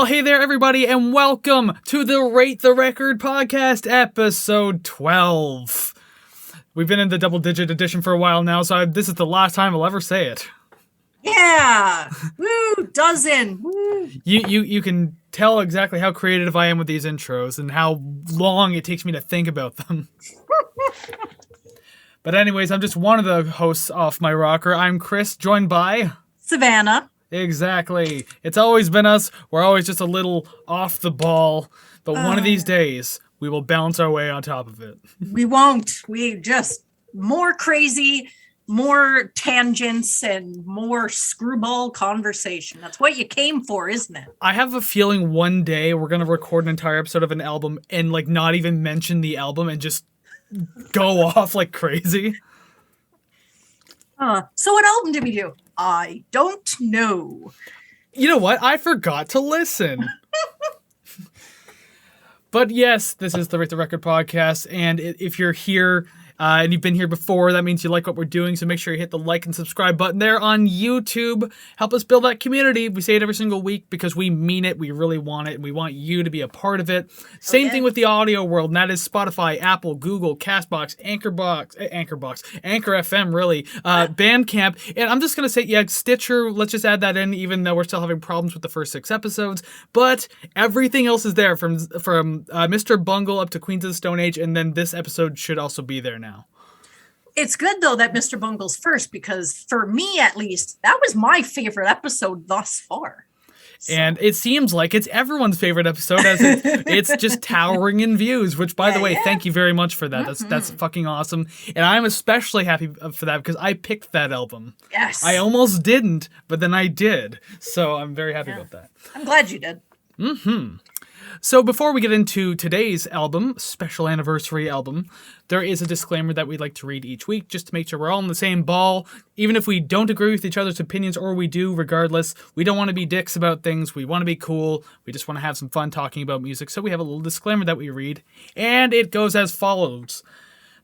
Well, hey there, everybody, and welcome to the Rate the Record podcast, episode 12. We've been in the double-digit edition for a while now, so this is the last time I'll ever say it. Yeah! Woo! Dozen! Woo! You can tell exactly how creative I am with these intros and how long it takes me to think about them. But anyways, I'm just one of the hosts off my rocker. I'm Kris, joined by... Savannah. Exactly. It's always been us. We're always just a little off the ball. But one of these days, we will bounce our way on top of it. We won't. We just more crazy, more tangents, and more screwball conversation. That's what you came for, isn't it? I have a feeling one day we're going to record an entire episode of an album and not even mention the album and just go off like crazy. So what album did we do? I don't know. You know what? I forgot to listen. But yes, this is the Rate the Record podcast, and if you're here and you've been here before, that means you like what we're doing, so make sure you hit the like and subscribe button there on YouTube. Help us build that community. We say it every single week because we mean it, we really want it, and we want you to be a part of it. Same thing with the audio world, and that is Spotify, Apple, Google, CastBox, Anchor FM, really, Bandcamp, and I'm just going to say, yeah, Stitcher, let's just add that in, even though we're still having problems with the first 6 episodes, but everything else is there, from Mr. Bungle up to Queens of the Stone Age, and then this episode should also be there now. It's good, though, that Mr. Bungle's first, because for me, at least, that was my favorite episode thus far. So. And it seems like it's everyone's favorite episode, as it's just towering in views, which, by the way, thank you very much for that. That's fucking awesome. And I'm especially happy for that because I picked that album. Yes. I almost didn't, but then I did. So I'm very happy about that. I'm glad you did. Mm-hmm. So before we get into today's album, special anniversary album, there is a disclaimer that we'd like to read each week just to make sure we're all in the same ball. Even if we don't agree with each other's opinions, or we do, regardless, we don't want to be dicks about things. We want to be cool. We just want to have some fun talking about music. So we have a little disclaimer that we read, and it goes as follows.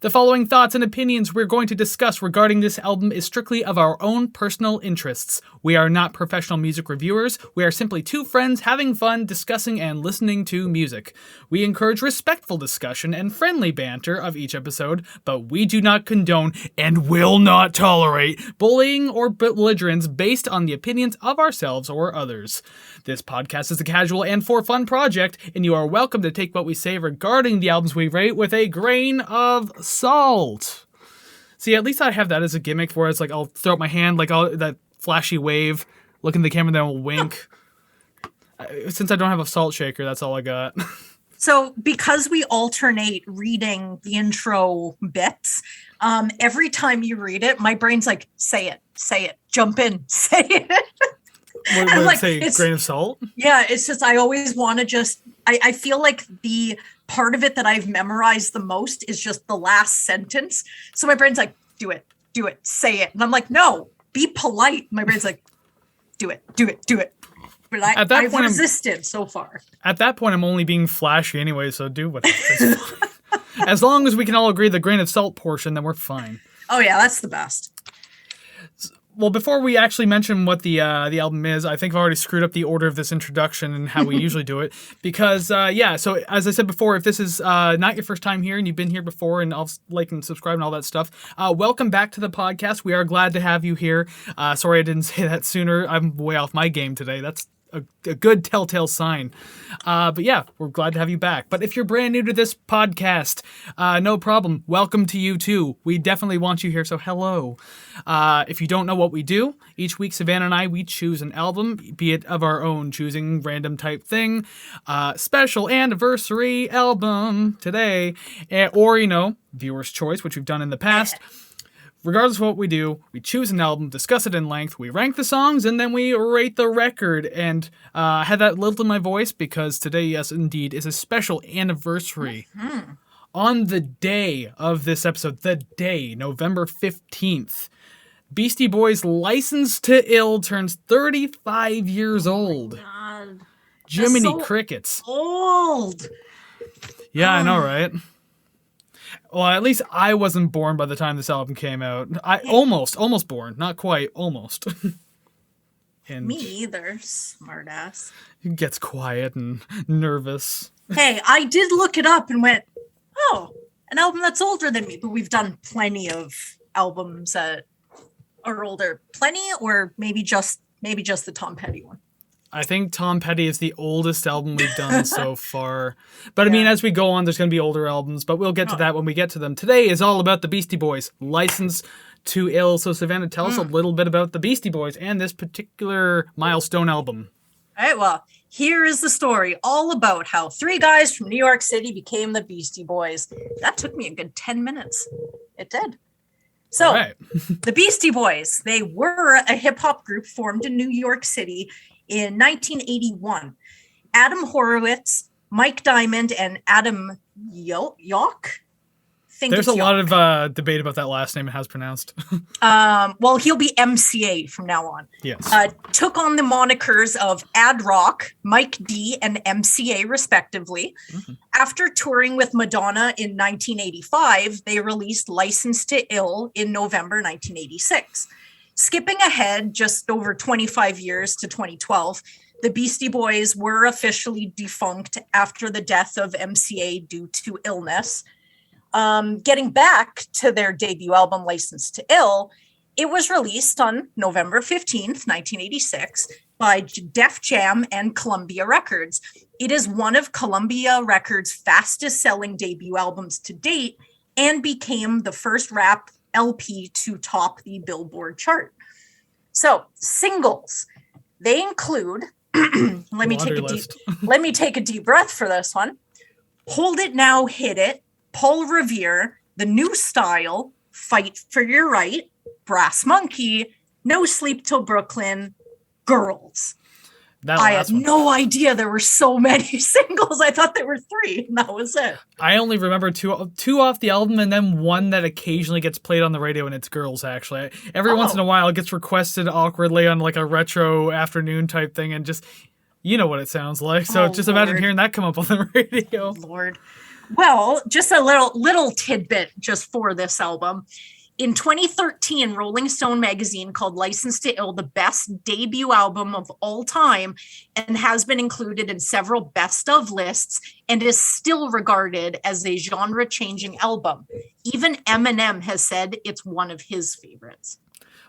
The following thoughts and opinions we're going to discuss regarding this album is strictly of our own personal interests. We are not professional music reviewers. We are simply two friends having fun, discussing and listening to music. We encourage respectful discussion and friendly banter of each episode, but we do not condone and will not tolerate bullying or belligerence based on the opinions of ourselves or others. This podcast is a casual and for fun project, and you are welcome to take what we say regarding the albums we rate with a grain of salt. See, at least I have that as a gimmick where it's like I'll throw up my hand, like that flashy wave, look in the camera, then I'll wink. Since I don't have a salt shaker, that's all I got. So because we alternate reading the intro bits, every time you read it, my brain's like, say it, jump in, say it. What would like, say, grain of salt? Yeah, it's just, I always want to just, I feel like the part of it that I've memorized the most is just the last sentence. So my brain's like, do it, say it. And I'm like, no, be polite. My brain's like, do it. But I've resisted so far. At that point, I'm only being flashy anyway, so do whatever. As long as we can all agree the grain of salt portion, then we're fine. Oh yeah, that's the best. Well, before we actually mention what the album is, I think I've already screwed up the order of this introduction and how we usually do it. Because, so as I said before, if this is not your first time here and you've been here before and I'll like and subscribe and all that stuff, welcome back to the podcast. We are glad to have you here. Sorry I didn't say that sooner. I'm way off my game today. That's a good telltale sign. But yeah, we're glad to have you back. But if you're brand new to this podcast, no problem. Welcome to you too. We definitely want you here, so hello. If you don't know what we do, each week Savannah and I, we choose an album, be it of our own choosing, random type thing, special anniversary album today, or, viewer's choice, which we've done in the past. Regardless of what we do, we choose an album, discuss it in length, we rank the songs, and then we rate the record. And I had that lilt in my voice because today, yes, indeed, is a special anniversary. Mm-hmm. On the day of this episode, November 15th, Beastie Boys' License to Ill turns 35 years old. God. Jiminy so Crickets. Old. Yeah, I know, right? Well, at least I wasn't born by the time this album came out. I almost born. Not quite, almost. And Me either, smartass. gets quiet and nervous. Hey, I did look it up and went, oh, an album that's older than me. But we've done plenty of albums that are older. Plenty, or maybe just the Tom Petty one. I think Tom Petty is the oldest album we've done so far. But I mean, as we go on, there's going to be older albums, but we'll get to that when we get to them. Today is all about the Beastie Boys, License to Ill. So Savannah, tell us a little bit about the Beastie Boys and this particular milestone album. All right, well, here is the story all about how 3 guys from New York City became the Beastie Boys. That took me a good 10 minutes. It did. So, the Beastie Boys, they were a hip-hop group formed in New York City in 1981. Adam Horowitz, Mike Diamond, and Adam Yauch. There's a lot of debate about that last name and how it's pronounced. Well, he'll be MCA from now on. Yes. Took on the monikers of Ad Rock, Mike D, and MCA, respectively. Mm-hmm. After touring with Madonna in 1985, they released License to Ill in November 1986. Skipping ahead just over 25 years to 2012, the Beastie Boys were officially defunct after the death of MCA due to illness. Getting back to their debut album, License to Ill, it was released on November 15th, 1986 by Def Jam and Columbia Records. It is one of Columbia Records' fastest selling debut albums to date and became the first rap LP to top the Billboard chart. So, singles, they include, let me take a deep breath for this one. Hold It Now, Hit It, Paul Revere, The New Style, Fight for Your Right, Brass Monkey, No Sleep Till Brooklyn, Girls. I had no idea there were so many singles. I thought there were 3, and that was it. I only remember two off the album, and then one that occasionally gets played on the radio, and it's Girls, actually. Every once in a while, it gets requested awkwardly on like a retro afternoon type thing, and just, you know what it sounds like. So just imagine hearing that come up on the radio. Lord. Well, just a little tidbit just for this album. In 2013, Rolling Stone magazine called License to Ill the best debut album of all time and has been included in several best of lists and is still regarded as a genre-changing album. Even Eminem has said it's one of his favorites.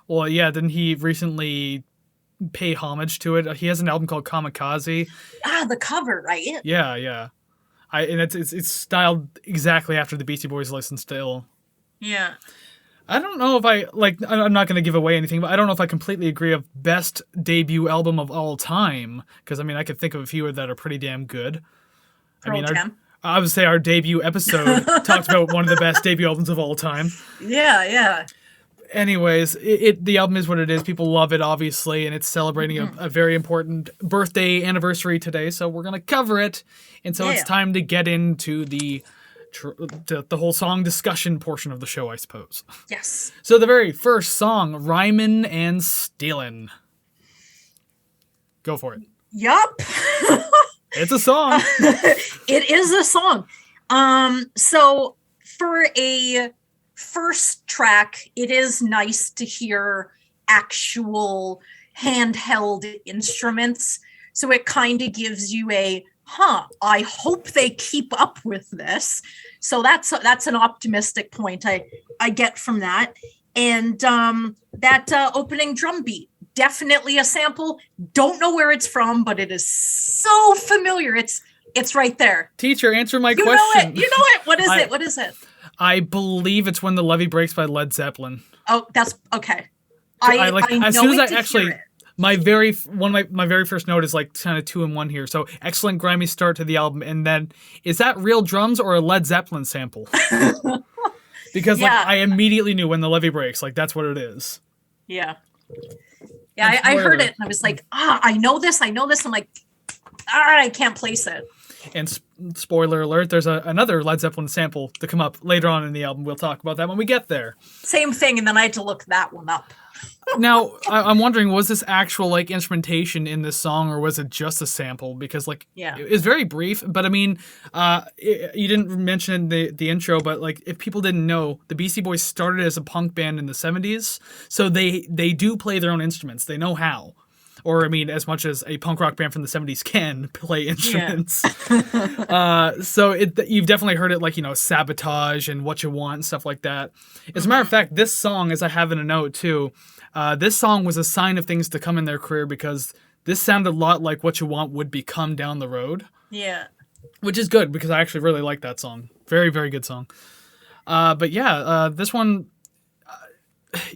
Well, yeah, didn't he recently pay homage to it? He has an album called Kamikaze. The cover, right? Yeah. And it's styled exactly after the Beastie Boys' License to Ill. Yeah. I don't know if I'm not going to give away anything, but I don't know if I completely agree of best debut album of all time. Because, I mean, I could think of a few that are pretty damn good. I would say our debut episode talked about one of the best debut albums of all time. Yeah. Anyways, the album is what it is. People love it, obviously, and it's celebrating a very important birthday anniversary today, so we're going to cover it. And so it's time to get into the whole song discussion portion of the show, I suppose. Yes. So the very first song, Rhymin' and Stealin'. Go for it. Yup. It's a song. It is a song. So for a first track, it is nice to hear actual handheld instruments. So it kind of gives you I hope they keep up with this. So that's an optimistic point I get from that. And that opening drum beat, definitely a sample. Don't know where it's from, but it is so familiar. It's right there. Teacher, answer my question. You know it. What is it? I believe it's When the Levee Breaks by Led Zeppelin. Oh, that's okay. My very first note is like kind of 2 in 1 here. So excellent grimy start to the album, and then is that real drums or a Led Zeppelin sample? Because I immediately knew When the Levee Breaks, like that's what it is. Yeah. Yeah, I heard it and I was like, I know this. I'm like, I can't place it. And spoiler alert, there's another Led Zeppelin sample to come up later on in the album. We'll talk about that when we get there. Same thing, and then I had to look that one up. Now, I'm wondering, was this actual instrumentation in this song, or was it just a sample? Because it's very brief, but I mean, you didn't mention in the intro, but if people didn't know, the Beastie Boys started as a punk band in the 70s, so they do play their own instruments. They know how. or I mean, as much as a punk rock band from the 70s can play instruments. So you've definitely heard it, like, you know, Sabotage and What You Want and stuff like that. As a matter of fact, this song, as I have in a note too, this song was a sign of things to come in their career, because this sounded a lot like What You Want would become down the road. Yeah. Which is good, because I actually really like that song. Very, very good song. But yeah, this one,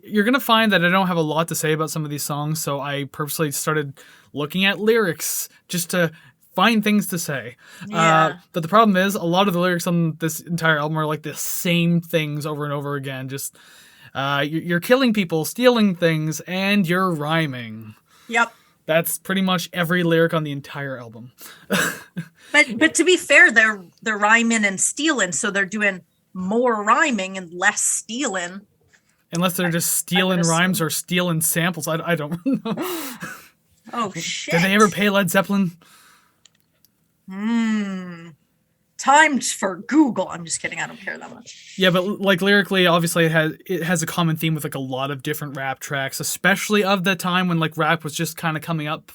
you're going to find that I don't have a lot to say about some of these songs, so I purposely started looking at lyrics just to find things to say. Yeah. But the problem is, a lot of the lyrics on this entire album are like the same things over and over again. Just, you're killing people, stealing things, and you're rhyming. Yep. That's pretty much every lyric on the entire album. But to be fair, they're rhyming and stealing, so they're doing more rhyming and less stealing. Unless they're just stealing rhymes or stealing samples. I don't know. Oh, shit. Did they ever pay Led Zeppelin? Times for Google. I'm just kidding. I don't care that much. Yeah, but like lyrically, obviously it has a common theme with like a lot of different rap tracks, especially of the time when like rap was just kind of coming up.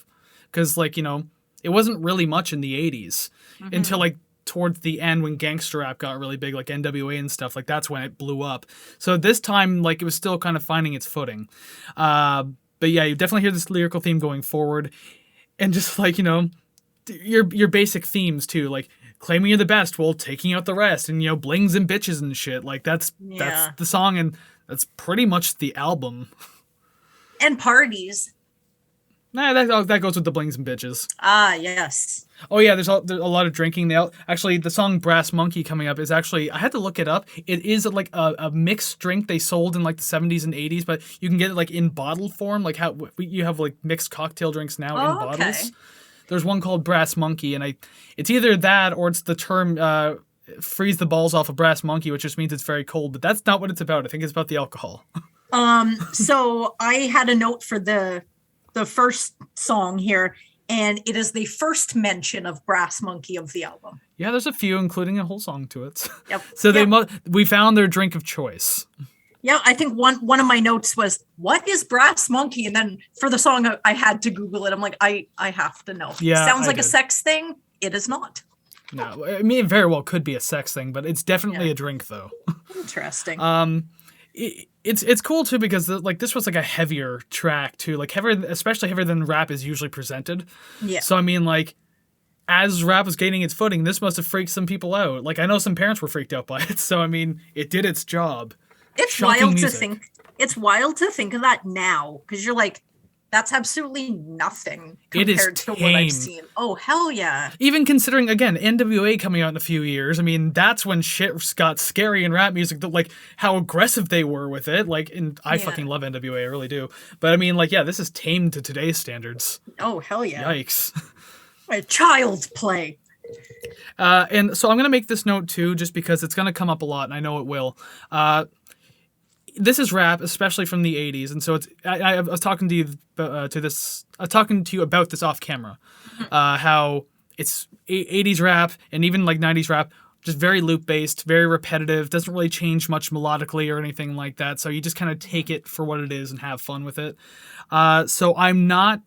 Because like, you know, it wasn't really much in the 80s until like towards the end when gangster rap got really big, like NWA and stuff. Like that's when it blew up. So this time, like, it was still kind of finding its footing. But yeah, you definitely hear this lyrical theme going forward. And just like, you know, your basic themes too, like claiming you're the best while taking out the rest, and, you know, blings and bitches and shit. Like that's the song, and that's pretty much the album. And parties. Nah, that goes with the blings and bitches. Ah, yes. Oh yeah, there's a lot of drinking. Actually, the song "Brass Monkey" coming up is actually, I had to look it up. It is like a mixed drink they sold in like the 70s and 80s, but you can get it like in bottle form, like how you have like mixed cocktail drinks now in bottles. Okay. There's one called Brass Monkey, and it's either that or it's the term freeze the balls off a brass monkey, which just means it's very cold. But that's not what it's about. I think it's about the alcohol. So I had a note for the first song here, and it is the first mention of Brass Monkey of the album. Yeah, there's a few, including a whole song to it. Yep. So we found their drink of choice. Yeah, I think one of my notes was, what is Brass Monkey? And then for the song, I had to Google it. I'm like, I have to know. Yeah, sounds like a sex thing. It is not. No, I mean, it very well could be a sex thing, but it's definitely a drink, though. Interesting. It's cool too, because like this was like a heavier track too, like heavier, especially heavier than rap is usually presented. Yeah. So I mean, like, as rap was gaining its footing, this must have freaked some people out. Like, I know some parents were freaked out by it. So I mean, it did its job. It's wild to think. It's wild to think of that now, because you're like, that's absolutely nothing compared to what I've seen. Oh, hell yeah. Even considering, again, NWA coming out in a few years, I mean, that's when shit got scary in rap music, like how aggressive they were with it. Like, and I fucking love NWA, I really do. But I mean, like, yeah, this is tamed to today's standards. Oh, hell yeah. Yikes. Child's play. And so I'm going to make this note too, just because it's going to come up a lot, and I know it will. This is rap, especially from the 80s, and so it's. I was talking to you talking to you about this off camera, how it's 80s rap and even like 90s rap, just very loop based, very repetitive, doesn't really change much melodically or anything like that. So you just kind of take it for what it is and have fun with it. So I'm not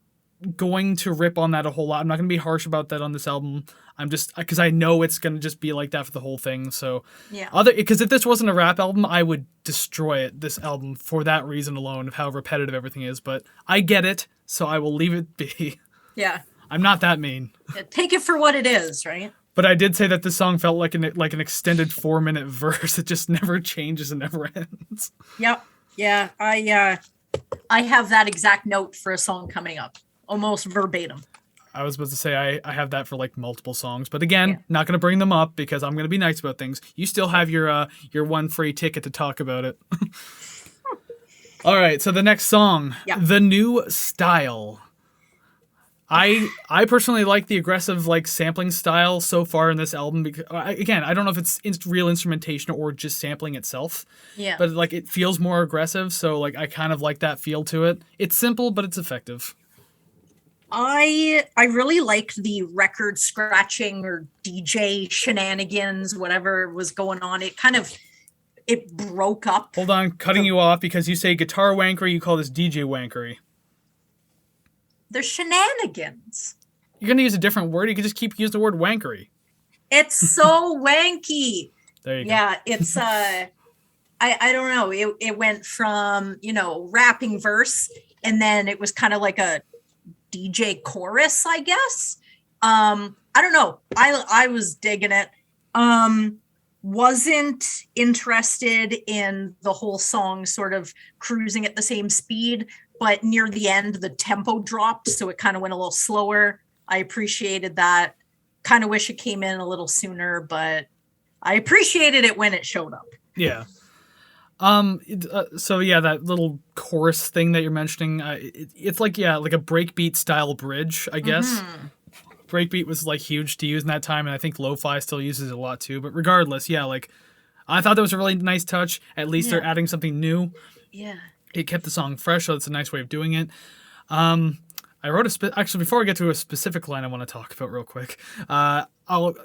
going to rip on that a whole lot. I'm not going to be harsh about that on this album. I'm just, because I know it's going to just be like that for the whole thing. So because if this wasn't a rap album, I would destroy this album for that reason alone, of how repetitive everything is. But I get it, so I will leave it be. Yeah. I'm not that mean. Take it for what it is, right? But I did say that this song felt like an extended 4-minute verse. It just never changes and never ends. Yep. Yeah. I have that exact note for a song coming up. Almost verbatim. I was supposed to say I have that for like multiple songs, but again, not going to bring them up because I'm going to be nice about things. You still have your one free ticket to talk about it. All right, so the next song, The New Style. I personally like the aggressive like sampling style so far in this album, because again, I don't know if it's real instrumentation or just sampling itself. Yeah. But like it feels more aggressive, so like I kind of like that feel to it. It's simple, but it's effective. I really liked the record scratching or DJ shenanigans, whatever was going on. It broke up. Hold on, cutting you off because you say guitar wankery, you call this DJ wankery. They're shenanigans. You're going to use a different word. You can just keep using the word wankery. It's so wanky. There you go. Yeah, it's I don't know. It went from, rapping verse, and then it was kind of like a DJ chorus, I guess. I don't know. I was digging it. Wasn't interested in the whole song sort of cruising at the same speed, but near the end the tempo dropped, so it kind of went a little slower. I appreciated that. Kind of wish it came in a little sooner, but I appreciated it when it showed up. Yeah. So yeah, that little chorus thing that you're mentioning, it's like a breakbeat style bridge, I guess. Mm-hmm. Breakbeat was like huge to use in that time, and I think lo-fi still uses it a lot too. But regardless, yeah, like I thought that was a really nice touch. At least they're adding something new. Yeah. It kept the song fresh, so it's a nice way of doing it. I wrote actually, before I get to a specific line I want to talk about real quick,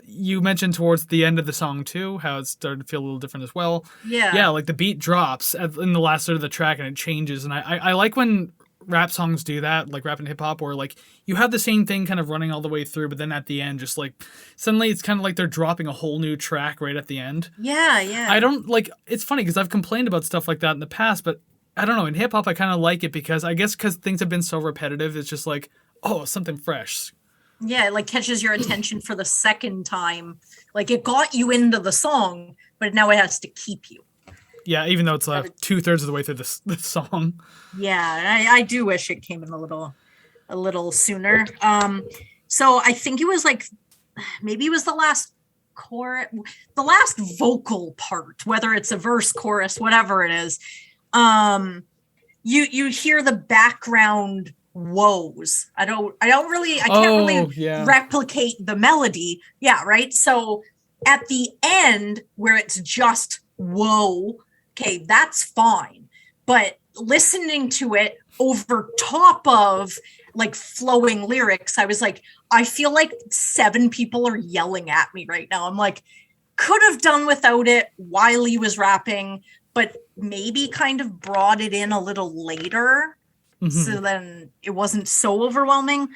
you mentioned towards the end of the song too, how it started to feel a little different as well. Yeah. Yeah, like the beat drops in the last third of the track and it changes. And I like when rap songs do that, like rap and hip hop, where like you have the same thing kind of running all the way through, but then at the end, just like suddenly it's kind of like they're dropping a whole new track right at the end. Yeah, yeah. I don't like, it's funny because I've complained about stuff like that in the past, but I don't know, in hip hop I kind of like it because I guess because things have been so repetitive, it's just like, oh, something fresh. Yeah, it like catches your attention for the second time. Like it got you into the song, but now it has to keep you. Yeah, even though it's 2/3 of the way through the song. Yeah, I do wish it came in a little sooner. So I think it was like, maybe it was the last the last vocal part, whether it's a verse, chorus, whatever it is. You hear the background woes. I can't really replicate the melody. Yeah, right. So at the end where it's just whoa, okay, that's fine. But listening to it over top of like flowing lyrics, I was like, I feel like 7 people are yelling at me right now. I'm like, could have done without it while he was rapping, but maybe kind of brought it in a little later. Mm-hmm. So then it wasn't so overwhelming.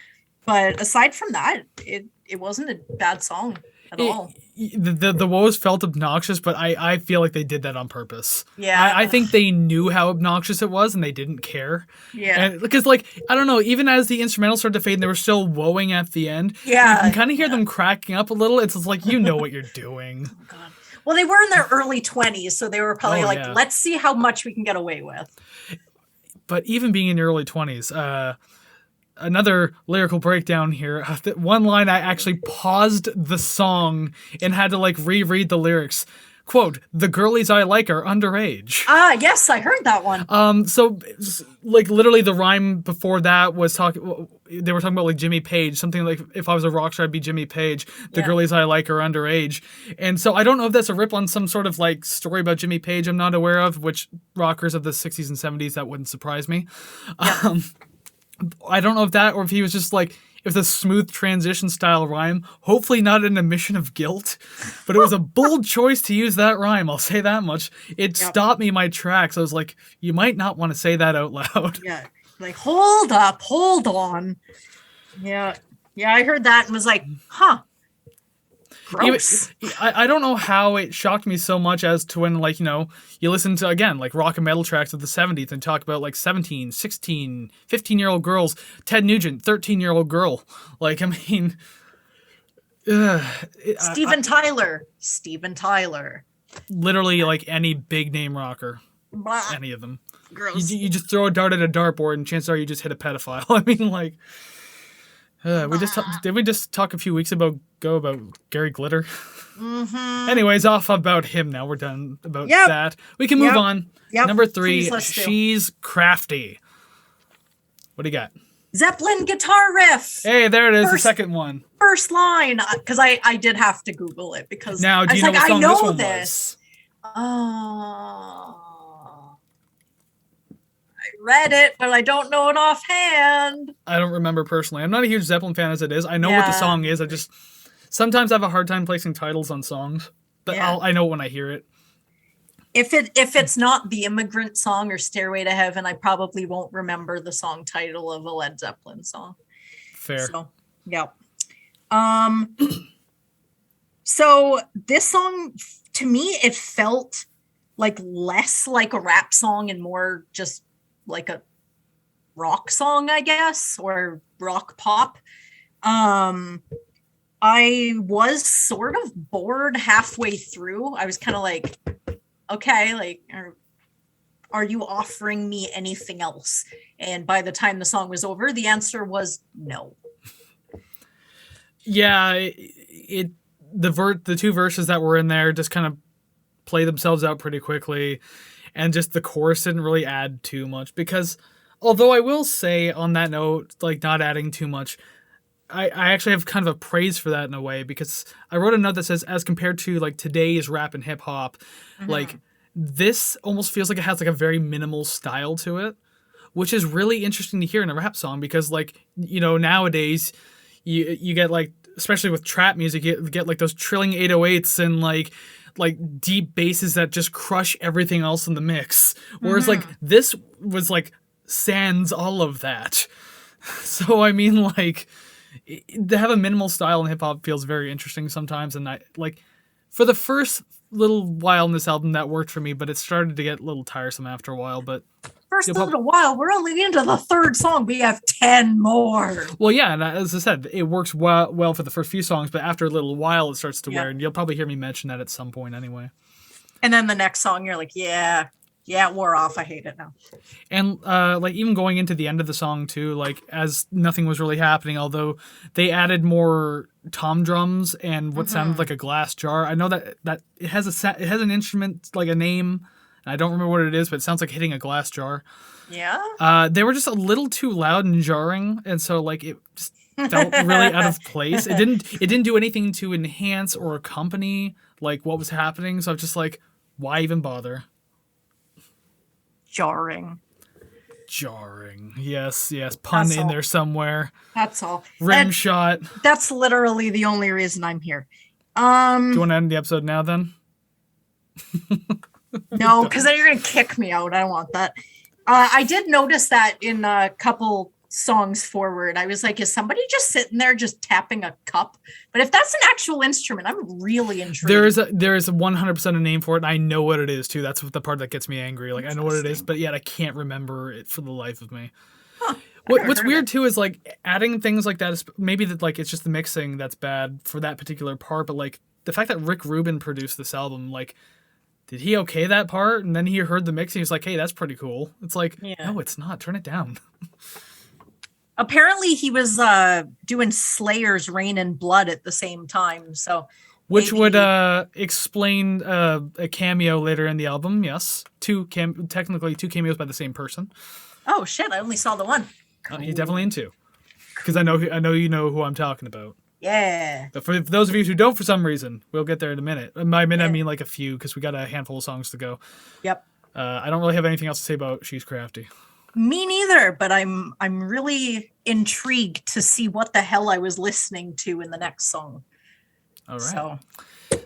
But aside from that, it wasn't a bad song at all. The woes felt obnoxious, but I feel like they did that on purpose. Yeah. I think they knew how obnoxious it was and they didn't care. Yeah. Because like, I don't know, even as the instrumental started to fade and they were still woeing at the end, you can kind of hear them cracking up a little. It's just like, you know what you're doing. Oh, God. Well, they were in their early 20s, so they were probably let's see how much we can get away with. But even being in your early 20s, another lyrical breakdown here. One line, I actually paused the song and had to like reread the lyrics. Quote, "The girlies I like are underage." Ah, yes, I heard that one. So like literally the rhyme before that was they were talking about like Jimmy Page, something like, if I was a rock star, I'd be Jimmy Page. The girlies I like are underage. And so I don't know if that's a rip on some sort of like story about Jimmy Page I'm not aware of, which rockers of the 60s and 70s, that wouldn't surprise me. Yeah. I don't know if that, or if he was just like, if the smooth transition style rhyme, hopefully not an admission of guilt, but it was a bold choice to use that rhyme. I'll say that much. It stopped me in my tracks. I was like, you might not want to say that out loud. Yeah. Like, hold up, hold on. Yeah. Yeah. I heard that and was like, huh. Gross. I don't know how it shocked me so much as to when, like, you listen to, again, like rock and metal tracks of the 70s and talk about like 17, 16, 15-year-old girls, Ted Nugent, 13-year-old girl. Like, I mean... Steven Tyler. Literally, like any big name rocker. Blah. Any of them. Gross. You just throw a dart at a dartboard and chances are you just hit a pedophile. I mean, like... did we just talk a few weeks ago about Gary Glitter? Mm-hmm. Anyways, off about him now. We're done about that. We can move on. Yep. Number 3, She's Crafty. What do you got? Zeppelin guitar riff. Hey, there it is, the second one. First line, because I did have to Google it because now, do you know what song this one was? Oh. Read it, but I don't know it offhand. I don't remember personally. I'm not a huge Zeppelin fan as it is. I know what the song is. I just sometimes have a hard time placing titles on songs, but I know it when I hear it. If it's not The Immigrant Song or Stairway to Heaven, I probably won't remember the song title of a Led Zeppelin song. Fair. So, yeah. So this song, to me, it felt like less like a rap song and more just like a rock song, I guess, or rock pop. I was sort of bored halfway through. I was kind of like, okay, like, are you offering me anything else? And by the time the song was over, the answer was no. Yeah, the two verses that were in there just kind of play themselves out pretty quickly, and just the chorus didn't really add too much. Because although I will say on that note, like not adding too much, I actually have kind of a praise for that in a way, because I wrote a note that says, as compared to like today's rap and hip hop, like this almost feels like it has like a very minimal style to it, which is really interesting to hear in a rap song, because like, you know, nowadays you get like, especially with trap music, you get like those trilling 808s and like deep basses that just crush everything else in the mix. Whereas like this was like sans all of that. So I mean, like, to have a minimal style in hip hop feels very interesting sometimes, and I like for the first little while in this album that worked for me, but it started to get a little tiresome after a while. But first little while, we're only into the third song. We have 10 more. Well, yeah, and as I said, it works well for the first few songs, but after a little while, it starts to wear, and you'll probably hear me mention that at some point anyway. And then the next song, you're like, yeah, it wore off. I hate it now. And like even going into the end of the song too, like as nothing was really happening, although they added more tom drums and what sounded like a glass jar. I know that it has an instrument, like a name. I don't remember what it is, but it sounds like hitting a glass jar. Yeah. They were just a little too loud and jarring, and so like it just felt really out of place. It didn't do anything to enhance or accompany like what was happening. So I'm just like, why even bother? Jarring. Yes. Pun That's in all. there somewhere. That's all. Rim shot. That's literally the only reason I'm here. Do you want to end the episode now then? No, because then you're going to kick me out. I don't want that. I did notice that in a couple songs forward. I was like, is somebody just sitting there just tapping a cup? But if that's an actual instrument, I'm really intrigued. There is 100% a name for it, and I know what it is too. That's the part that gets me angry. Like I know what it is, but yet I can't remember it for the life of me. Huh. What's weird too is like adding things like that is maybe that like it's just the mixing that's bad for that particular part, but like the fact that Rick Rubin produced this album, like, did he okay that part? And then he heard the mix and he was like, hey, that's pretty cool. It's like, no, it's not. Turn it down. Apparently he was doing Slayer's Rain and Blood at the same time. So which would explain a cameo later in the album. Yes. Technically two cameos by the same person. Oh shit, I only saw the one. Cool. He's definitely in two. Because I know you know who I'm talking about. Yeah. But for those of you who don't, for some reason, we'll get there in a minute. By a minute, I mean like a few, because we got a handful of songs to go. Yep. I don't really have anything else to say about She's Crafty. Me neither, but I'm really intrigued to see what the hell I was listening to in the next song. All right.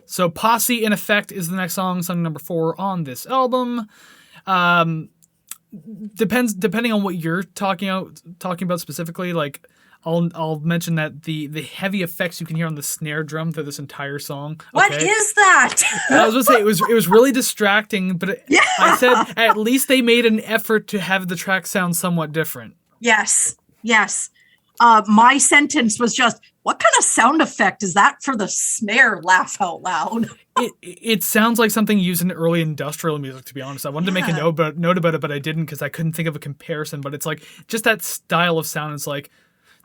So Posse in Effect is the next song number 4 on this album. Depending on what you're talking about specifically, like I'll mention that the heavy effects you can hear on the snare drum through this entire song. What is that? I was gonna say it was really distracting, but I said at least they made an effort to have the track sound somewhat different. Yes. My sentence was just, what kind of sound effect is that for the snare? Laugh out loud. It sounds like something used in early industrial music, to be honest. I wanted to make a note about it, but I didn't because I couldn't think of a comparison. But it's like just that style of sound is like,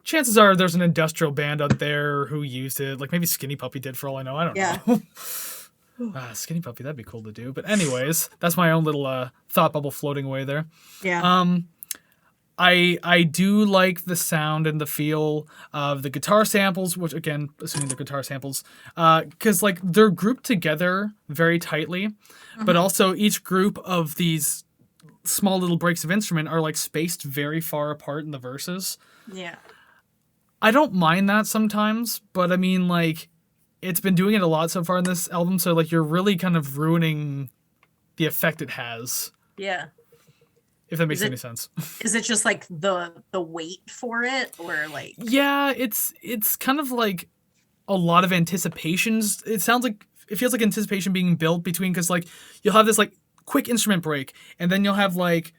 chances are there's an industrial band out there who used it. Like maybe Skinny Puppy did for all I know. I don't know. Skinny Puppy, that'd be cool to do. But anyways, that's my own little thought bubble floating away there. Yeah. I do like the sound and the feel of the guitar samples, which again, assuming they're guitar samples, because like they're grouped together very tightly, but also each group of these small little breaks of instrument are like spaced very far apart in the verses. Yeah. I don't mind that sometimes, but I mean, like, it's been doing it a lot so far in this album, so like you're really kind of ruining the effect it has. Yeah. If that makes any sense. Is it just like the wait for it, or like? Yeah, it's kind of like a lot of anticipations. It feels like anticipation being built between, because like you'll have this like quick instrument break, and then you'll have like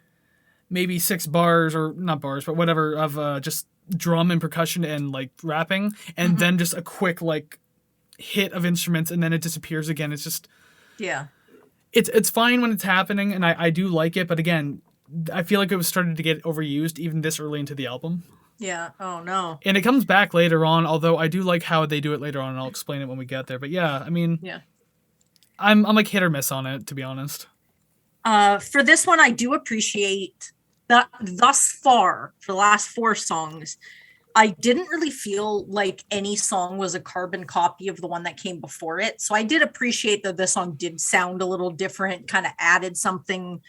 maybe 6 bars, or not bars, but whatever, of just drum and percussion and like rapping, and then just a quick like hit of instruments, and then it disappears again. It's just it's fine when it's happening, and I do like it, but again, I feel like it was starting to get overused even this early into the album. Yeah. Oh no. And it comes back later on, although I do like how they do it later on, and I'll explain it when we get there. But yeah, I mean, I'm like hit or miss on it, to be honest. For this one, I do appreciate that thus far, for the last 4 songs, I didn't really feel like any song was a carbon copy of the one that came before it. So I did appreciate that this song did sound a little different, kind of added something.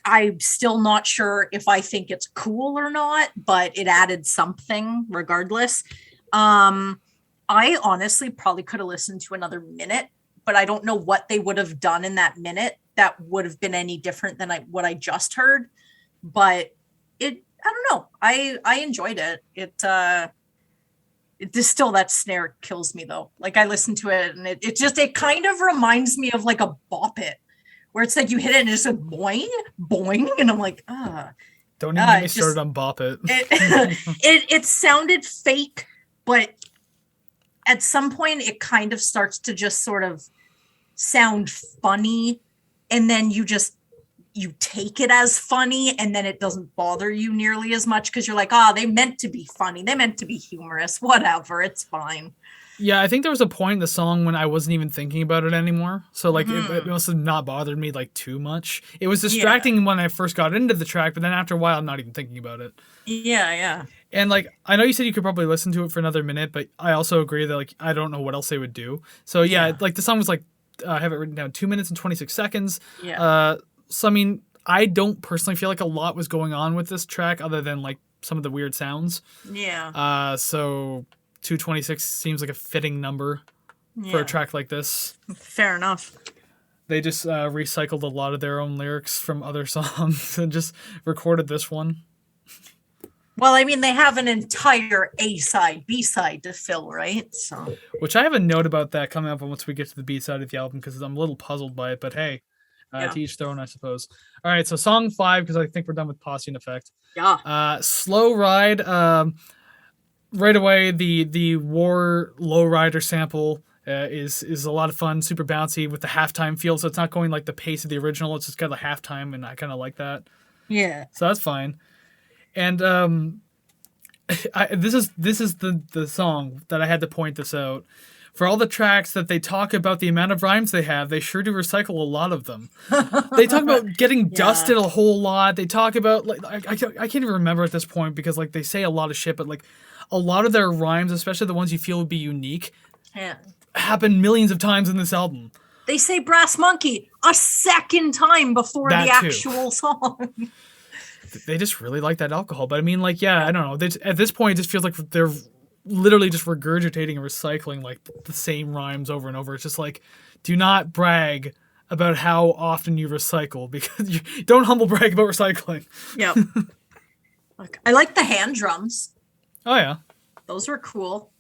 I'm still not sure if I think it's cool or not, but it added something regardless. I honestly probably could have listened to another minute, but I don't know what they would have done in that minute that would have been any different than what I just heard. But I don't know. I enjoyed it. It still, that snare kills me though. Like I listened to it and it kind of reminds me of like a bop it, where it's like you hit it and it's like boing, boing. And I'm like, Don't even get me started on bop it. It sounded fake, but at some point it kind of starts to just sort of sound funny. And then you take it as funny, and then it doesn't bother you nearly as much because you're like, they meant to be funny. They meant to be humorous. Whatever. It's fine. Yeah, I think there was a point in the song when I wasn't even thinking about it anymore. So like it must have not bothered me like too much. It was distracting when I first got into the track, but then after a while I'm not even thinking about it. Yeah. And like I know you said you could probably listen to it for another minute, but I also agree that like I don't know what else they would do. So yeah. Like the song was like I have it written down 2 minutes and 26 seconds. Yeah. So I mean, I don't personally feel like a lot was going on with this track other than like some of the weird sounds. Yeah. So 226 seems like a fitting number for a track like this. Fair enough. They just recycled a lot of their own lyrics from other songs and just recorded this one. Well, I mean, they have an entire A-side, B-side to fill, right? So, which I have a note about that coming up once we get to the B-side of the album, because I'm a little puzzled by it, but hey, to each their own, I suppose. All right, so song 5, because I think we're done with Posse in Effect. Yeah. Slow Ride. Right away, the War Lowrider sample is a lot of fun, super bouncy with the halftime feel. So it's not going like the pace of the original. It's just got a halftime, and I kind of like that. Yeah. So that's fine. And this is the song that I had to point this out. For all the tracks that they talk about the amount of rhymes they have, they sure do recycle a lot of them. They talk about getting dusted a whole lot. They talk about like I can't even remember at this point because like they say a lot of shit, but like a lot of their rhymes, especially the ones you feel would be unique, happen millions of times in this album. They say Brass Monkey a second time before the actual song. They just really like that alcohol. But I mean, like, yeah, I don't know. At this point, it just feels like they're literally just regurgitating and recycling like the same rhymes over and over. It's just like, do not brag about how often you recycle, because you don't humble brag about recycling. Yep. I like the hand drums. Oh yeah, those were cool.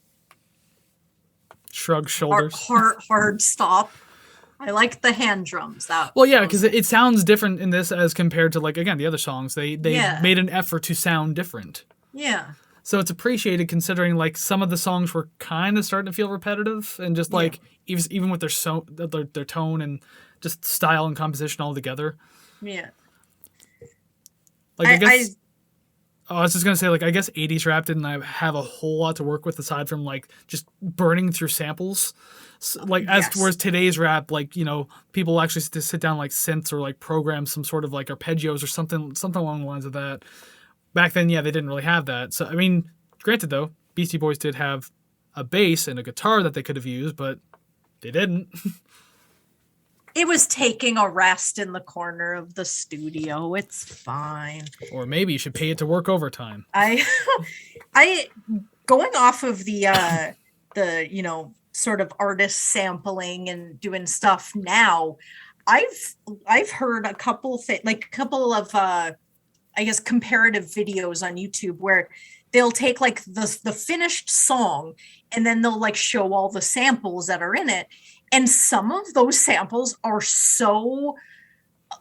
Shrug shoulders. Hard stop. I like the hand drums. Well, yeah, because it sounds different in this as compared to like, again, the other songs. They made an effort to sound different. Yeah. So it's appreciated, considering like some of the songs were kind of starting to feel repetitive, and just like even with their tone and just style and composition all together. Yeah. Like I guess I was just gonna say, like, I guess 80s rap didn't have a whole lot to work with aside from like just burning through samples. So, like whereas today's rap, like, you know, people actually just sit down like synths or like program some sort of like arpeggios or something along the lines of that. Back then, they didn't really have that. So I mean, granted though, Beastie Boys did have a bass and a guitar that they could have used, but they didn't. It was taking a rest in the corner of the studio. It's fine. Or maybe you should pay it to work overtime. I going off of the you know, sort of artist sampling and doing stuff now, I've heard a couple like a couple of I guess comparative videos on YouTube where they'll take like the finished song and then they'll like show all the samples that are in it. And some of those samples are so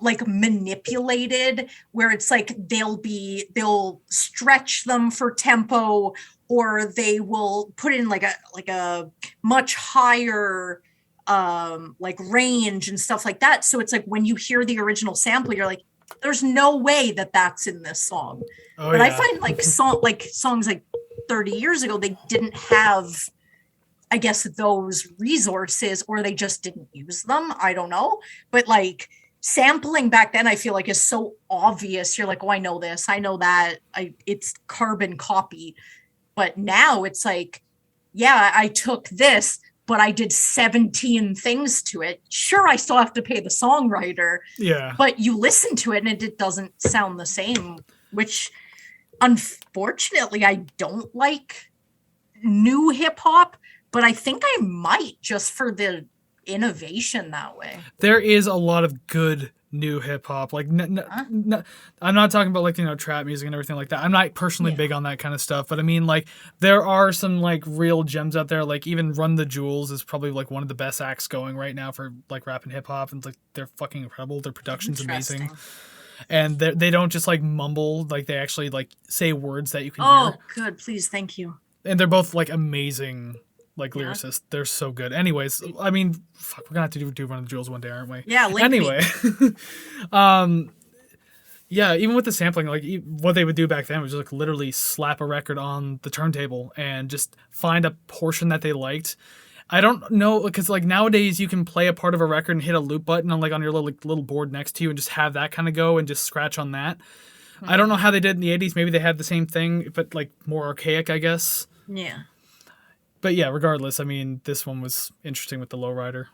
like manipulated where it's like they'll stretch them for tempo, or they will put in like a much higher like range and stuff like that. So it's like when you hear the original sample, you're like, there's no way that that's in this song. Oh, but yeah. I find like songs like 30 years ago, they didn't have, I guess, those resources, or they just didn't use them. I don't know. But like sampling back then, I feel like is so obvious. You're like, oh, I know this, I know that. It's carbon copy. But now it's like, yeah, I took this, but I did 17 things to it. Sure, I still have to pay the songwriter. Yeah. But you listen to it and it doesn't sound the same, which unfortunately I don't like new hip hop, but I think I might, just for the innovation that way. There is a lot of good new hip hop. Like, I'm not talking about like, trap music and everything like that. I'm not personally big on that kind of stuff, but I mean, like, there are some like real gems out there. Like even Run the Jewels is probably like one of the best acts going right now for like rap and hip hop, and like they're fucking incredible. Their production's amazing, and they don't just like mumble. Like they actually like say words that you can hear. Oh, good, please, thank you. And they're both like amazing. Like lyricists, they're so good. Anyways, I mean, fuck, we're gonna have to do Run the Jewels one day, aren't we? Yeah. Anyway, yeah. Even with the sampling, like what they would do back then was just like literally slap a record on the turntable and just find a portion that they liked. I don't know, because like nowadays you can play a part of a record and hit a loop button on your little board next to you and just have that kind of go and just scratch on that. I don't know how they did in the 80s. Maybe they had the same thing, but like more archaic, I guess. Yeah. But yeah, regardless, I mean, this one was interesting with the lowrider.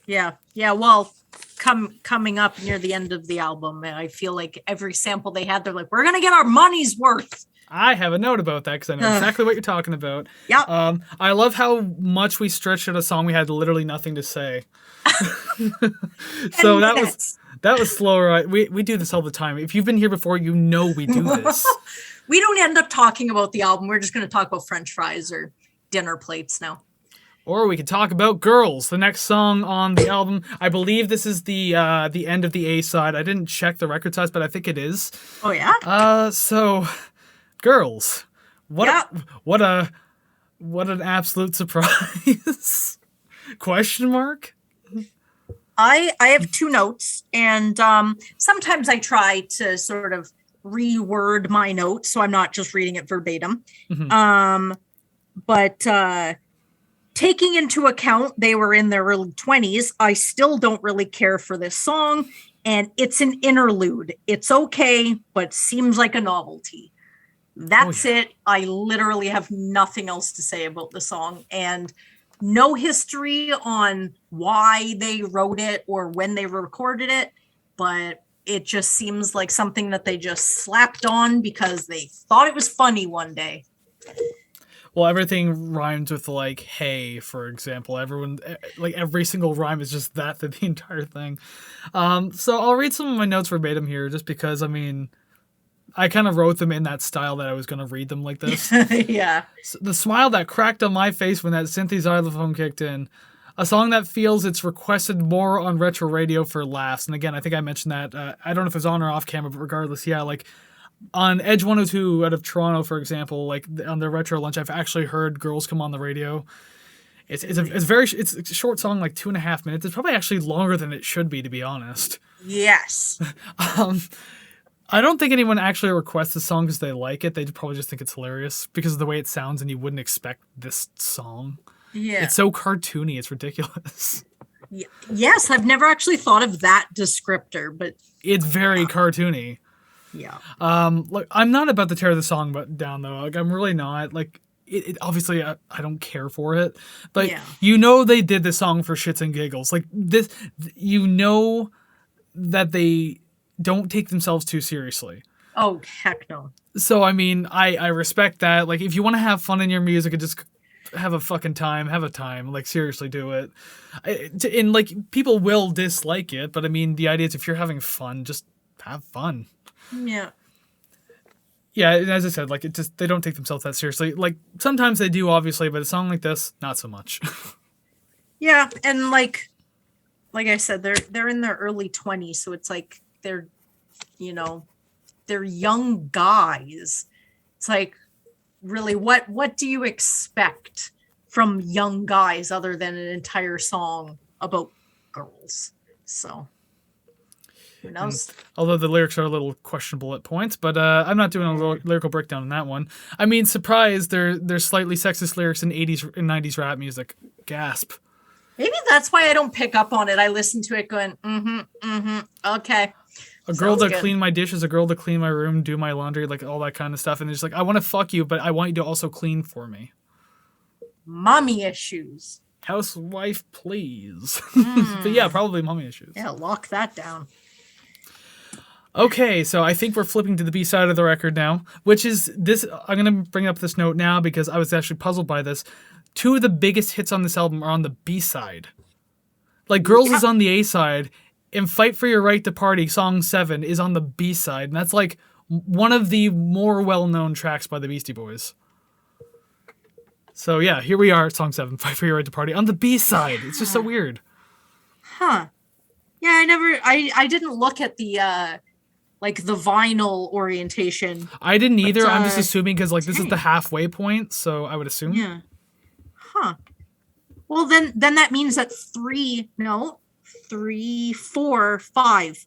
Yeah. Well, coming up near the end of the album, I feel like every sample they had, they're like, we're gonna get our money's worth. I have a note about that because I know exactly what you're talking about. Yeah. I love how much we stretched out a song we had literally nothing to say. So that was slow, right? We do this all the time. If you've been here before, you know we do this. We don't end up talking about the album. We're just going to talk about French fries or dinner plates now. Or we could talk about Girls, the next song on the album. I believe this is the end of the A side. I didn't check the record size, but I think it is. Oh yeah. So Girls. What an absolute surprise. Question mark? I have two notes, and sometimes I try to sort of reword my notes so I'm not just reading it verbatim. Mm-hmm. But taking into account they were in their early 20s, I still don't really care for this song, and it's an interlude. It's okay, but seems like a novelty. That's it. I literally have nothing else to say about the song, and no history on why they wrote it or when they recorded it, but it just seems like something that they just slapped on because they thought it was funny one day. Well, everything rhymes with like "hey," for example. Everyone, like every single rhyme is just that through the entire thing. So I'll read some of my notes verbatim here, just because I mean, I kind of wrote them in that style that I was going to read them like this. Yeah. So the smile that cracked on my face when that synthesizer kicked in. A song that feels it's requested more on retro radio for laughs. And again, I think I mentioned that. I don't know if it was on or off camera, but regardless, yeah, like on Edge 102 out of Toronto, for example, like on their retro lunch, I've actually heard Girls come on the radio. It's a short song, like 2.5 minutes. It's probably actually longer than it should be, to be honest. Yes. I don't think anyone actually requests the song because they like it. They probably just think it's hilarious because of the way it sounds, and you wouldn't expect this song. Yeah. It's so cartoony. It's ridiculous. Yes, I've never actually thought of that descriptor, but it's very cartoony. Yeah. Look, I'm not about to tear the song down though. Like, I'm really not. Like, it obviously I don't care for it, but they did this song for shits and giggles. Like this, that they don't take themselves too seriously. Oh heck no. So I mean, I respect that. Like, if you want to have fun in your music and just have a fucking time. Have a time. Like, seriously, do it. And, like, people will dislike it, but I mean, the idea is if you're having fun, just have fun. Yeah. Yeah, and as I said, like, they don't take themselves that seriously. Like, sometimes they do, obviously, but a song like this, not so much. Yeah, and like I said, they're in their early 20s, so it's like they're young guys. It's like, really, what do you expect from young guys other than an entire song about girls? So who knows? Although the lyrics are a little questionable at points, but I'm not doing a lyrical breakdown on that one. I mean, surprise, there's slightly sexist lyrics in 80s and 90s rap music. Gasp. Maybe that's why I don't pick up on it. I listen to it going, okay. A girl to clean my dishes, a girl to clean my room, do my laundry, like all that kind of stuff. And it's like, I want to fuck you, but I want you to also clean for me. Mommy issues. Housewife, please. But yeah, probably mommy issues. Yeah, lock that down. Okay, so I think we're flipping to the B side of the record now, which is this. I'm going to bring up this note now because I was actually puzzled by this. 2 of the biggest hits on this album are on the B side. Like, Girls is on the A side, and Fight for Your Right to Party, song 7, is on the B side. And that's like one of the more well-known tracks by the Beastie Boys. So yeah, here we are, song 7, Fight for Your Right to Party, on the B side. It's just so weird. Huh. Yeah, I didn't look at the like the vinyl orientation. I didn't either. I'm just assuming because like this is the halfway point, so I would assume. Yeah. Huh. Well, then that means that 3, 4, 5.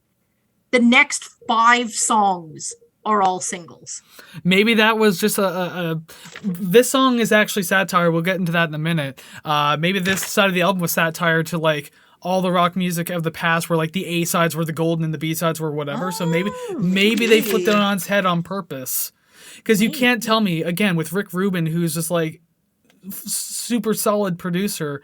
The next 5 songs are all singles. Maybe that was just this song is actually satire. We'll get into that in a minute. Maybe this side of the album was satire to like all the rock music of the past where like the A sides were the golden and the B sides were whatever. So maybe they flipped it on its head on purpose. Because you can't tell me, again, with Rick Rubin, who's just like super solid producer,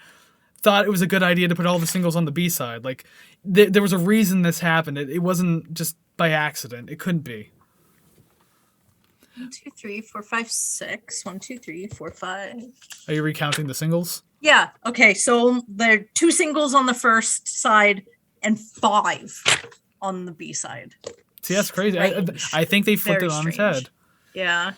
thought it was a good idea to put all the singles on the B side. Like there was a reason this happened. It wasn't just by accident. It couldn't be. 1, 2, 3, 4, 5, 6. 1, 2, 3, 4, 5. Are you recounting the singles? Yeah. Okay. So there are 2 singles on the first side and 5 on the B side. See, that's crazy. I think they flipped it on its head. Yeah.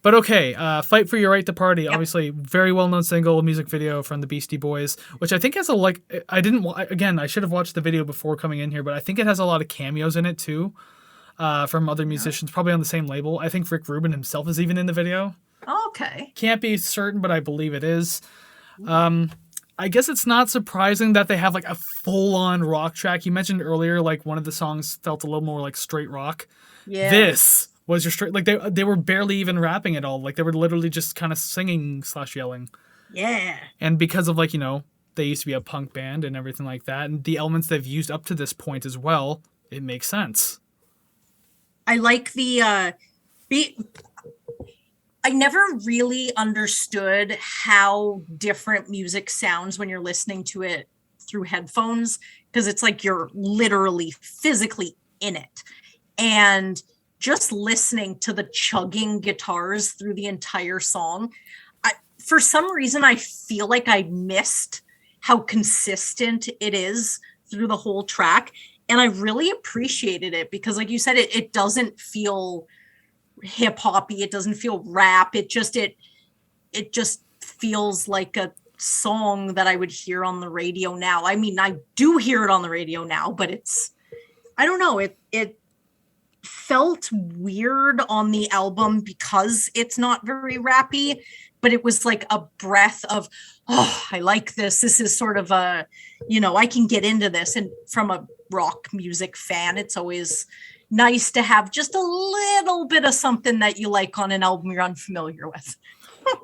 But okay, Fight for Your Right to Party, obviously very well-known single, music video from the Beastie Boys, which I think has I should have watched the video before coming in here, but I think it has a lot of cameos in it too, from other musicians, probably on the same label. I think Rick Rubin himself is even in the video. Okay. Can't be certain, but I believe it is. I guess it's not surprising that they have like a full-on rock track. You mentioned earlier, like one of the songs felt a little more like straight rock. Yeah. This was your straight, like they were barely even rapping at all. Like they were literally just kind of singing / yelling. Yeah. And because of like, they used to be a punk band and everything like that, and the elements they've used up to this point as well, it makes sense. I like the I never really understood how different music sounds when you're listening to it through headphones, because it's like you're literally physically in it. And just listening to the chugging guitars through the entire song, for some reason, I feel like I missed how consistent it is through the whole track. And I really appreciated it because, like you said, it doesn't feel hip-hoppy. It doesn't feel rap. It just feels like a song that I would hear on the radio now. I mean, I do hear it on the radio now, but I don't know. It felt weird on the album because it's not very rappy, but it was like a breath of, oh, I like this. This is sort of a, I can get into this. And from a rock music fan, it's always nice to have just a little bit of something that you like on an album you're unfamiliar with.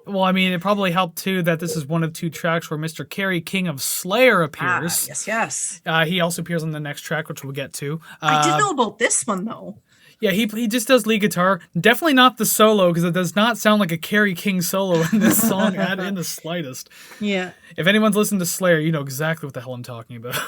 Well, I mean, it probably helped too that this is one of 2 tracks where Mr. Kerry King of Slayer appears. Yes. He also appears on the next track, which we'll get to. I didn't know about this one though. Yeah, he just does lead guitar. Definitely not the solo, because it does not sound like a Kerry King solo in this song in the slightest. Yeah. If anyone's listened to Slayer, you know exactly what the hell I'm talking about.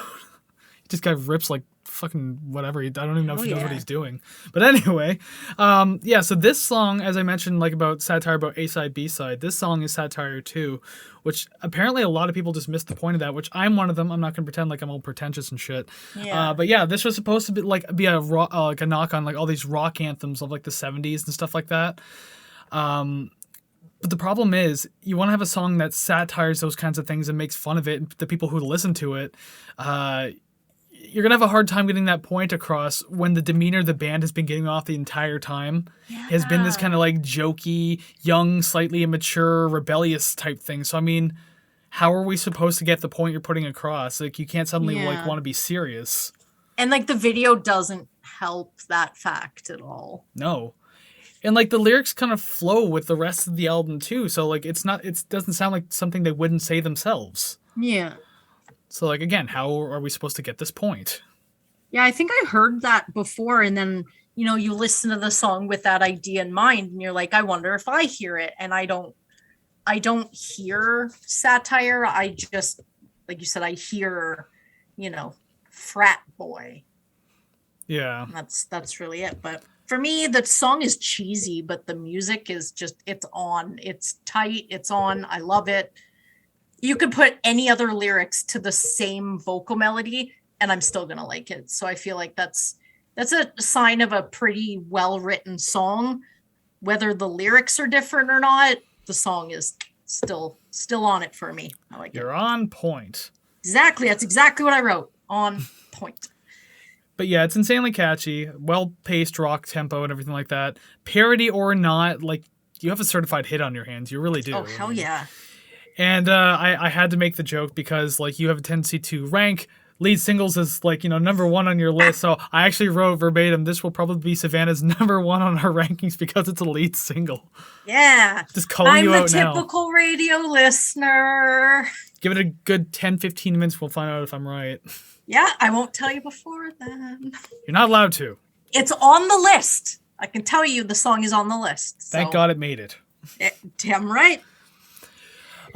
This guy rips like fucking whatever. I don't even know if he knows what yeah. he's doing. But anyway, yeah. So this song, as I mentioned, like about satire about A side, B side. This song is satire too, which apparently a lot of people just missed the point of that. Which I'm one of them. I'm not gonna pretend like I'm all pretentious and shit. Yeah. But yeah, this was supposed to be a rock, like a knock on like all these rock anthems of like the '70s and stuff like that. But the problem is, you want to have a song that satires those kinds of things and makes fun of it, and the people who listen to it, you're going to have a hard time getting that point across when the demeanor the band has been getting off the entire time has been this kind of like jokey, young, slightly immature, rebellious type thing. So, I mean, how are we supposed to get the point you're putting across? Like, you can't suddenly like want to be serious. And like the video doesn't help that fact at all. No. And like the lyrics kind of flow with the rest of the album too. So like it doesn't sound like something they wouldn't say themselves. Yeah. So like again, how are we supposed to get this point? Yeah, I think I heard that before, and then you listen to the song with that idea in mind, and you're like, I wonder if I hear it, and I don't hear satire. I just, like you said, I hear, frat boy. Yeah. That's really it. But for me, the song is cheesy, but the music is just, it's on. It's tight. It's on. I love it. You could put any other lyrics to the same vocal melody, and I'm still going to like it. So I feel like that's a sign of a pretty well-written song. Whether the lyrics are different or not, the song is still on it for me. I like it. You're on point. Exactly. That's exactly what I wrote. On point. But yeah, it's insanely catchy, well-paced rock tempo and everything like that. Parody or not, like, you have a certified hit on your hands. You really do. Oh, hell yeah. And I had to make the joke because, like, you have a tendency to rank lead singles as, like, number one on your list. So I actually wrote verbatim, this will probably be Savannah's number one on our rankings because it's a lead single. Yeah. Just calling you out now. I'm the typical radio listener. Give it a good 10, 15 minutes. We'll find out if I'm right. Yeah, I won't tell you before then. You're not allowed to. It's on the list. I can tell you the song is on the list. So. Thank God it made it. Damn right.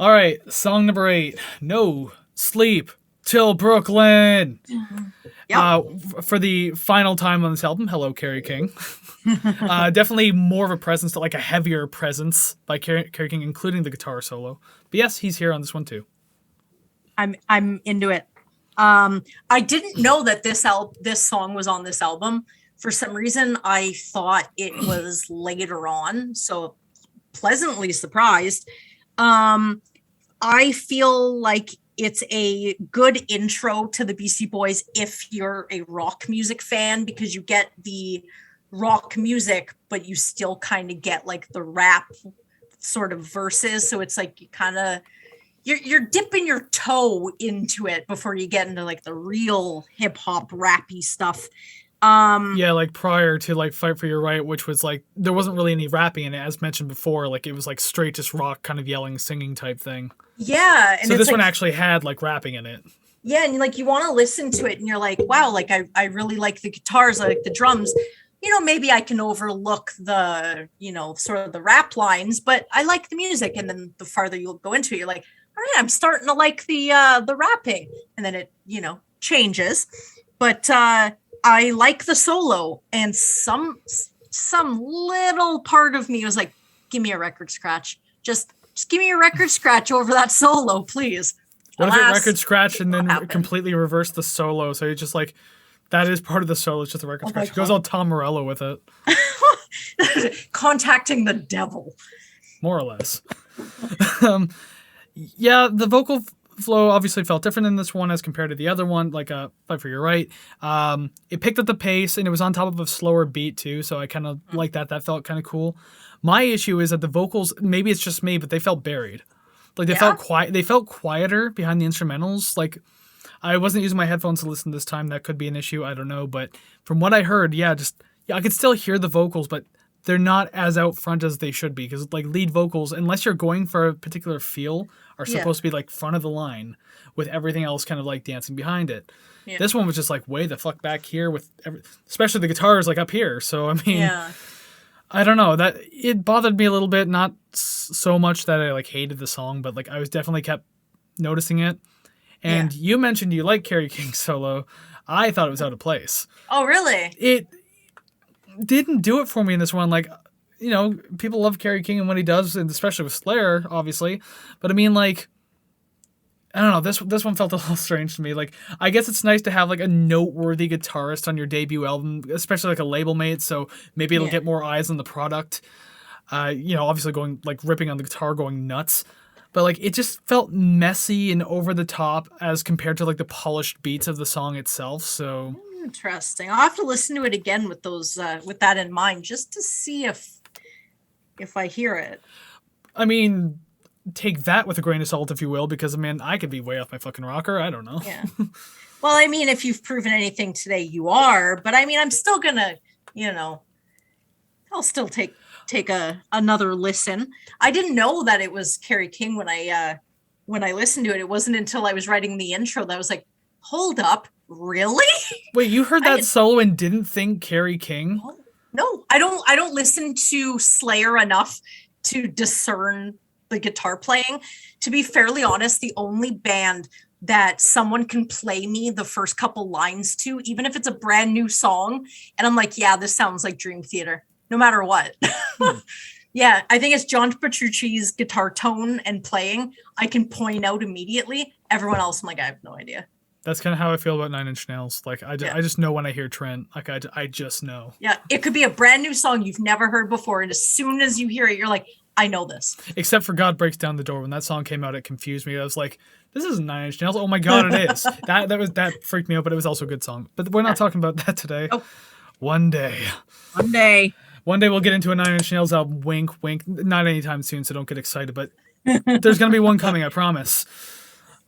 All right, song number 8. No Sleep Till Brooklyn. Yep. For the final time on this album, hello, Kerry King. Definitely more of a presence, like a heavier presence by Kerry King, including the guitar solo. But yes, he's here on this one too. I'm into it. I didn't know that this song was on this album. For some reason, I thought it was later on. So pleasantly surprised. I feel like it's a good intro to the Beastie Boys if you're a rock music fan, because you get the rock music, but you still kind of get like the rap sort of verses. So it's like you kind of you're dipping your toe into it before you get into like the real hip hop rappy stuff. Yeah, like prior to like Fight for Your Right, which was like there wasn't really any rapping in it, as mentioned before. Like it was like straight just rock, kind of yelling, singing type thing. Yeah, and so this one actually had like rapping in it. Yeah, and like you want to listen to it, and you're like, wow, like I really like the guitars, I like the drums. Maybe I can overlook the sort of the rap lines, but I like the music. And then the farther you'll go into it, you're like, all right, I'm starting to like the rapping, and then it changes, but. I like the solo, and some little part of me was like, give me a record scratch. Just give me a record scratch over that solo, please. What if it record scratch and then completely reverse the solo? So you're just like, that is part of the solo. It's just a record scratch. It goes all Tom Morello with it. Contacting the devil. More or less. Yeah, the vocal flow obviously felt different in this one as compared to the other one, like Fight for Your Right. It picked up the pace, and it was on top of a slower beat too, so I kind of like that. That felt kind of cool. My issue is that the vocals, maybe it's just me, but they felt buried. Like they felt quiet. They felt quieter behind the instrumentals. Like I wasn't using my headphones to listen this time. That could be an issue. I don't know. But from what I heard, I could still hear the vocals, but they're not as out front as they should be, because like lead vocals, unless you're going for a particular feel, are supposed to be like front of the line with everything else kind of like dancing behind it. Yeah. This one was just like way the fuck back here with especially the guitars like up here. So I mean, I don't know, that it bothered me a little bit, not so much that I like hated the song, but like I was definitely kept noticing it. And you mentioned you like Kerry King's solo. I thought it was out of place. Oh, really? It didn't do it for me in this one. Like, you know, people love Kerry King and what he does, and especially with Slayer, obviously. But I mean, like, I don't know. This one felt a little strange to me. Like, I guess it's nice to have like a noteworthy guitarist on your debut album, especially like a label mate. So maybe it'll get more eyes on the product. You know, obviously going like ripping on the guitar, going nuts. But like, it just felt messy and over the top as compared to like the polished beats of the song itself. So interesting. I'll have to listen to it again with those with that in mind, just to see if I hear it. I mean, take that with a grain of salt, if you will, because, man, I could be way off my fucking rocker. I don't know. Yeah. Well, I mean, if you've proven anything today, you are. But I mean, I'm still gonna, you know, I'll still take another listen. I didn't know that it was Kerry King when I listened to it. It wasn't until I was writing the intro that I was like, hold up, really? Wait, you heard that solo and didn't think Kerry King? No, I don't listen to Slayer enough to discern the guitar playing. To be fairly honest, the only band that someone can play me the first couple lines to, even if it's a brand new song, and I'm like, yeah, this sounds like Dream Theater, no matter what. Yeah, I think it's John Petrucci's guitar tone and playing. I can point out immediately. Everyone else, I'm like, I have no idea. That's kind of how I feel about Nine Inch Nails. Like, I just know when I hear Trent. Like, I just know. Yeah, it could be a brand new song you've never heard before, and as soon as you hear it, you're like, I know this. Except for God Breaks Down the Door. When that song came out, it confused me. I was like, this isn't Nine Inch Nails. Oh my God, it is. That freaked me out, but it was also a good song. But we're not talking about that today. Oh. One day. One day we'll get into a Nine Inch Nails album. Wink, wink. Not anytime soon, so don't get excited. But there's going to be one coming, I promise.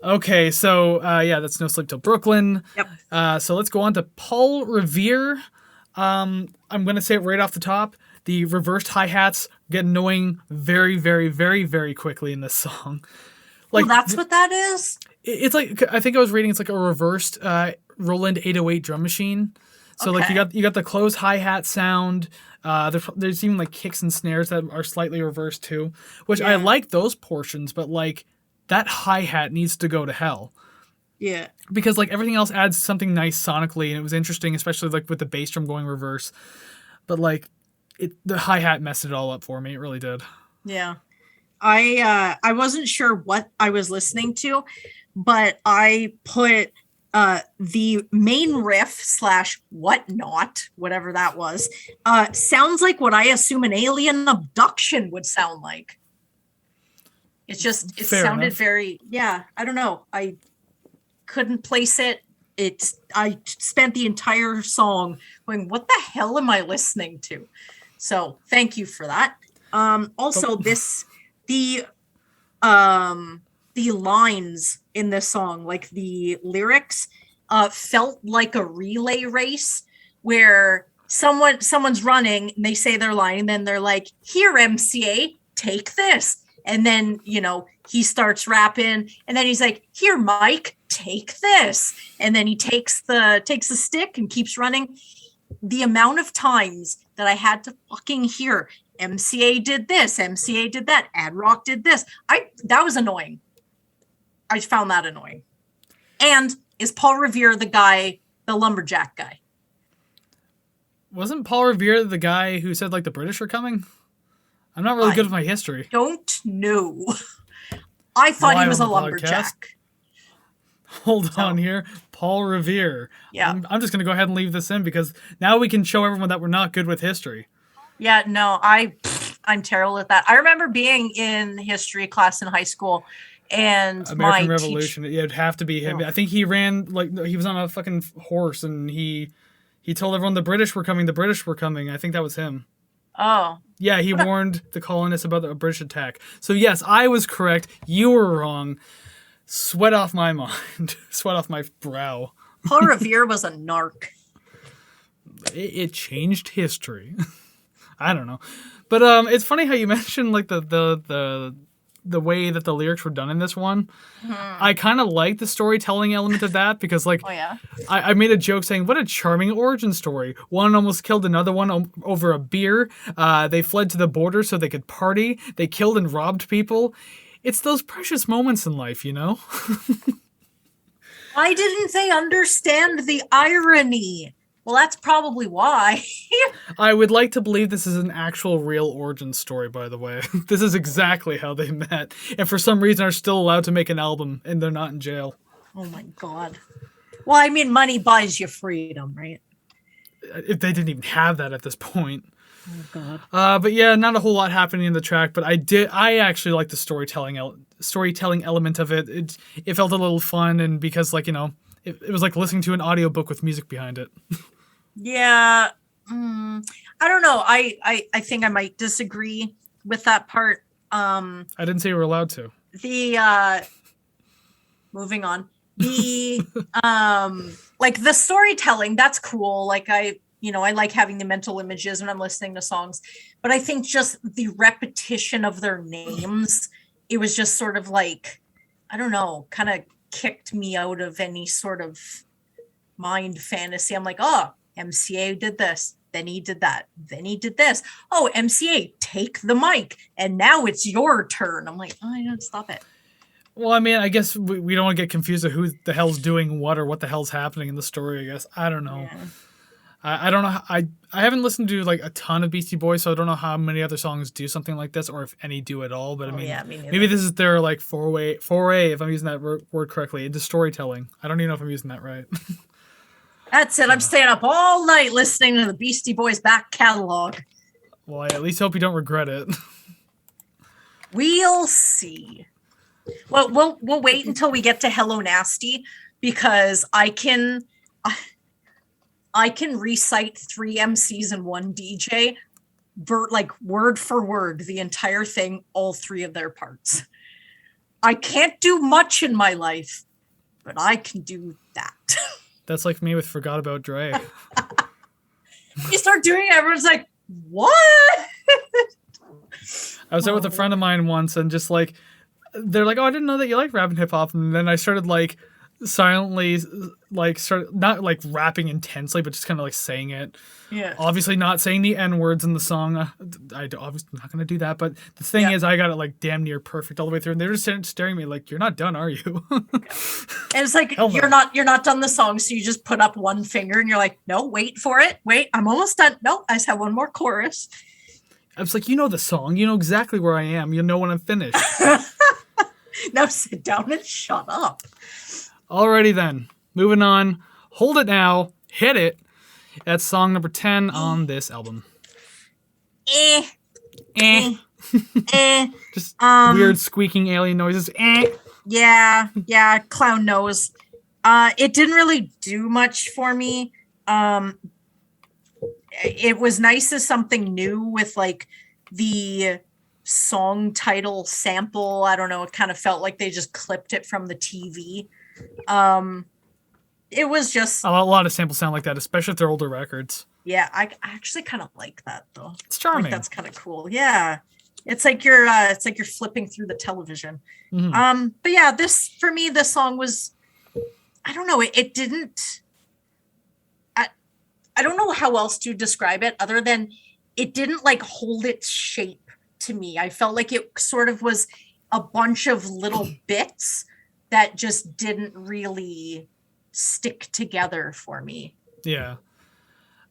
Okay, so that's No Sleep Till Brooklyn. Yep. So let's go on to Paul Revere. I'm going to say it right off the top. The reversed hi-hats get annoying very, very, very, very quickly in this song. Like, that's what that is? It's like, I think I was reading, it's like a reversed Roland 808 drum machine. So like you got the closed hi-hat sound. There's even like kicks and snares that are slightly reversed too, which I like those portions, but like that hi-hat needs to go to hell. Yeah. Because like everything else adds something nice sonically, and it was interesting, especially like with the bass drum going reverse. But like the hi-hat messed it all up for me. It really did. Yeah. I wasn't sure what I was listening to, but I put the main riff / whatnot, whatever that was, sounds like what I assume an alien abduction would sound like. It sounded very, I don't know. I couldn't place it. I spent the entire song going, what the hell am I listening to? So thank you for that. Also the lines in this song, like the lyrics, felt like a relay race where someone's running and they say their line and then they're like, here, MCA, take this. And then, you know, he starts rapping and then he's like, here, Mike, take this. And then he takes the stick and keeps running. The amount of times that I had to fucking hear MCA did this, MCA did that, Ad Rock did this. That was annoying. I found that annoying. And is Paul Revere the lumberjack guy? Wasn't Paul Revere the guy who said like the British are coming? I'm not really good with my history. Don't know. I thought he was a lumberjack. Hold on here. Paul Revere. Yeah. I'm just going to go ahead and leave this in because now we can show everyone that we're not good with history. Yeah, no, I'm terrible at that. I remember being in history class in high school and American Revolution. It'd have to be him. I think he ran like he was on a fucking horse and he told everyone the British were coming. The British were coming. I think that was him. Oh. Yeah, he warned the colonists about a British attack. So yes, I was correct. You were wrong. Sweat off my mind. Sweat off my brow. Paul Revere was a narc. It changed history. I don't know. But it's funny how you mentioned like the way that the lyrics were done in this one. Mm-hmm. I kind of like the storytelling element of that because like I made a joke saying, what a charming origin story. One almost killed another one over a beer. They fled to the border so they could party. They killed and robbed people. It's those precious moments in life, you know? Why didn't they understand the irony? Well, that's probably why. I would like to believe this is an actual real origin story, by the way. This is exactly how they met. And for some reason are still allowed to make an album and they're not in jail. Oh my God. Well, I mean, money buys you freedom, right? If they didn't even have that at this point. Oh God. But yeah, not a whole lot happening in the track, but I actually like the storytelling element of it. It felt a little fun, and because it was like listening to an audiobook with music behind it. Yeah. I don't know. I think I might disagree with that part. I didn't say you were allowed to. Moving on. The like the storytelling, that's cool. Like I like having the mental images when I'm listening to songs, but I think just the repetition of their names, it was just sort of like, I don't know, kind of kicked me out of any sort of mind fantasy. I'm like, oh, MCA did this, then he did that, then he did this. Oh, MCA, take the mic, and now it's your turn. I'm like, oh, I don't stop it. Well, I mean, I guess we don't want to get confused of who the hell's doing what or what the hell's happening in the story, I guess. I don't know. Yeah. I don't know. I haven't listened to like a ton of Beastie Boys, so I don't know how many other songs do something like this or if any do at all. But I mean, maybe this is their like foray, if I'm using that word correctly, into storytelling. I don't even know if I'm using that right. That's it. I'm staying up all night listening to the Beastie Boys back catalog. Well, I at least hope you don't regret it. We'll see. Well, we'll wait until we get to Hello Nasty, because I can recite 3 MCs and 1 DJ, like word for word, the entire thing, all 3 of their parts. I can't do much in my life, but I can do that. That's like me with Forgot About Dre. You start doing it, everyone's like, what? I was out with a friend of mine once, and just like, they're like, oh, I didn't know that you like rap and hip hop. And then I started like silently, like not like rapping intensely, but just kind of like saying it. Yeah. Obviously not saying the N words in the song. I obviously not going to do that. But the thing is, I got it like damn near perfect all the way through. And they're just staring at me like, you're not done, are you? And it's like, you're not done the song. So you just put up one finger and you're like, no, wait for it. Wait, I'm almost done. No, I just have one more chorus. I was like, you know the song. You know exactly where I am. You know when I'm finished. Now sit down and shut up. Alrighty then. Moving on. Hold It Now. Hit It. That's song number 10 on this album. Just weird squeaking alien noises. Yeah, clown nose. It didn't really do much for me. It was nice as something new with like the song title sample. I don't know, it kind of felt like they just clipped it from the TV. It was just a lot of samples sound like that, especially if they're older records. Yeah, I actually kind of like that though. It's charming. Like, that's kind of cool. Yeah, it's like you're flipping through the television. Mm-hmm. But yeah, this song was, I don't know, it didn't. I don't know how else to describe it other than it didn't like hold its shape to me. I felt like it sort of was a bunch of little bits that just didn't really stick together for me. Yeah.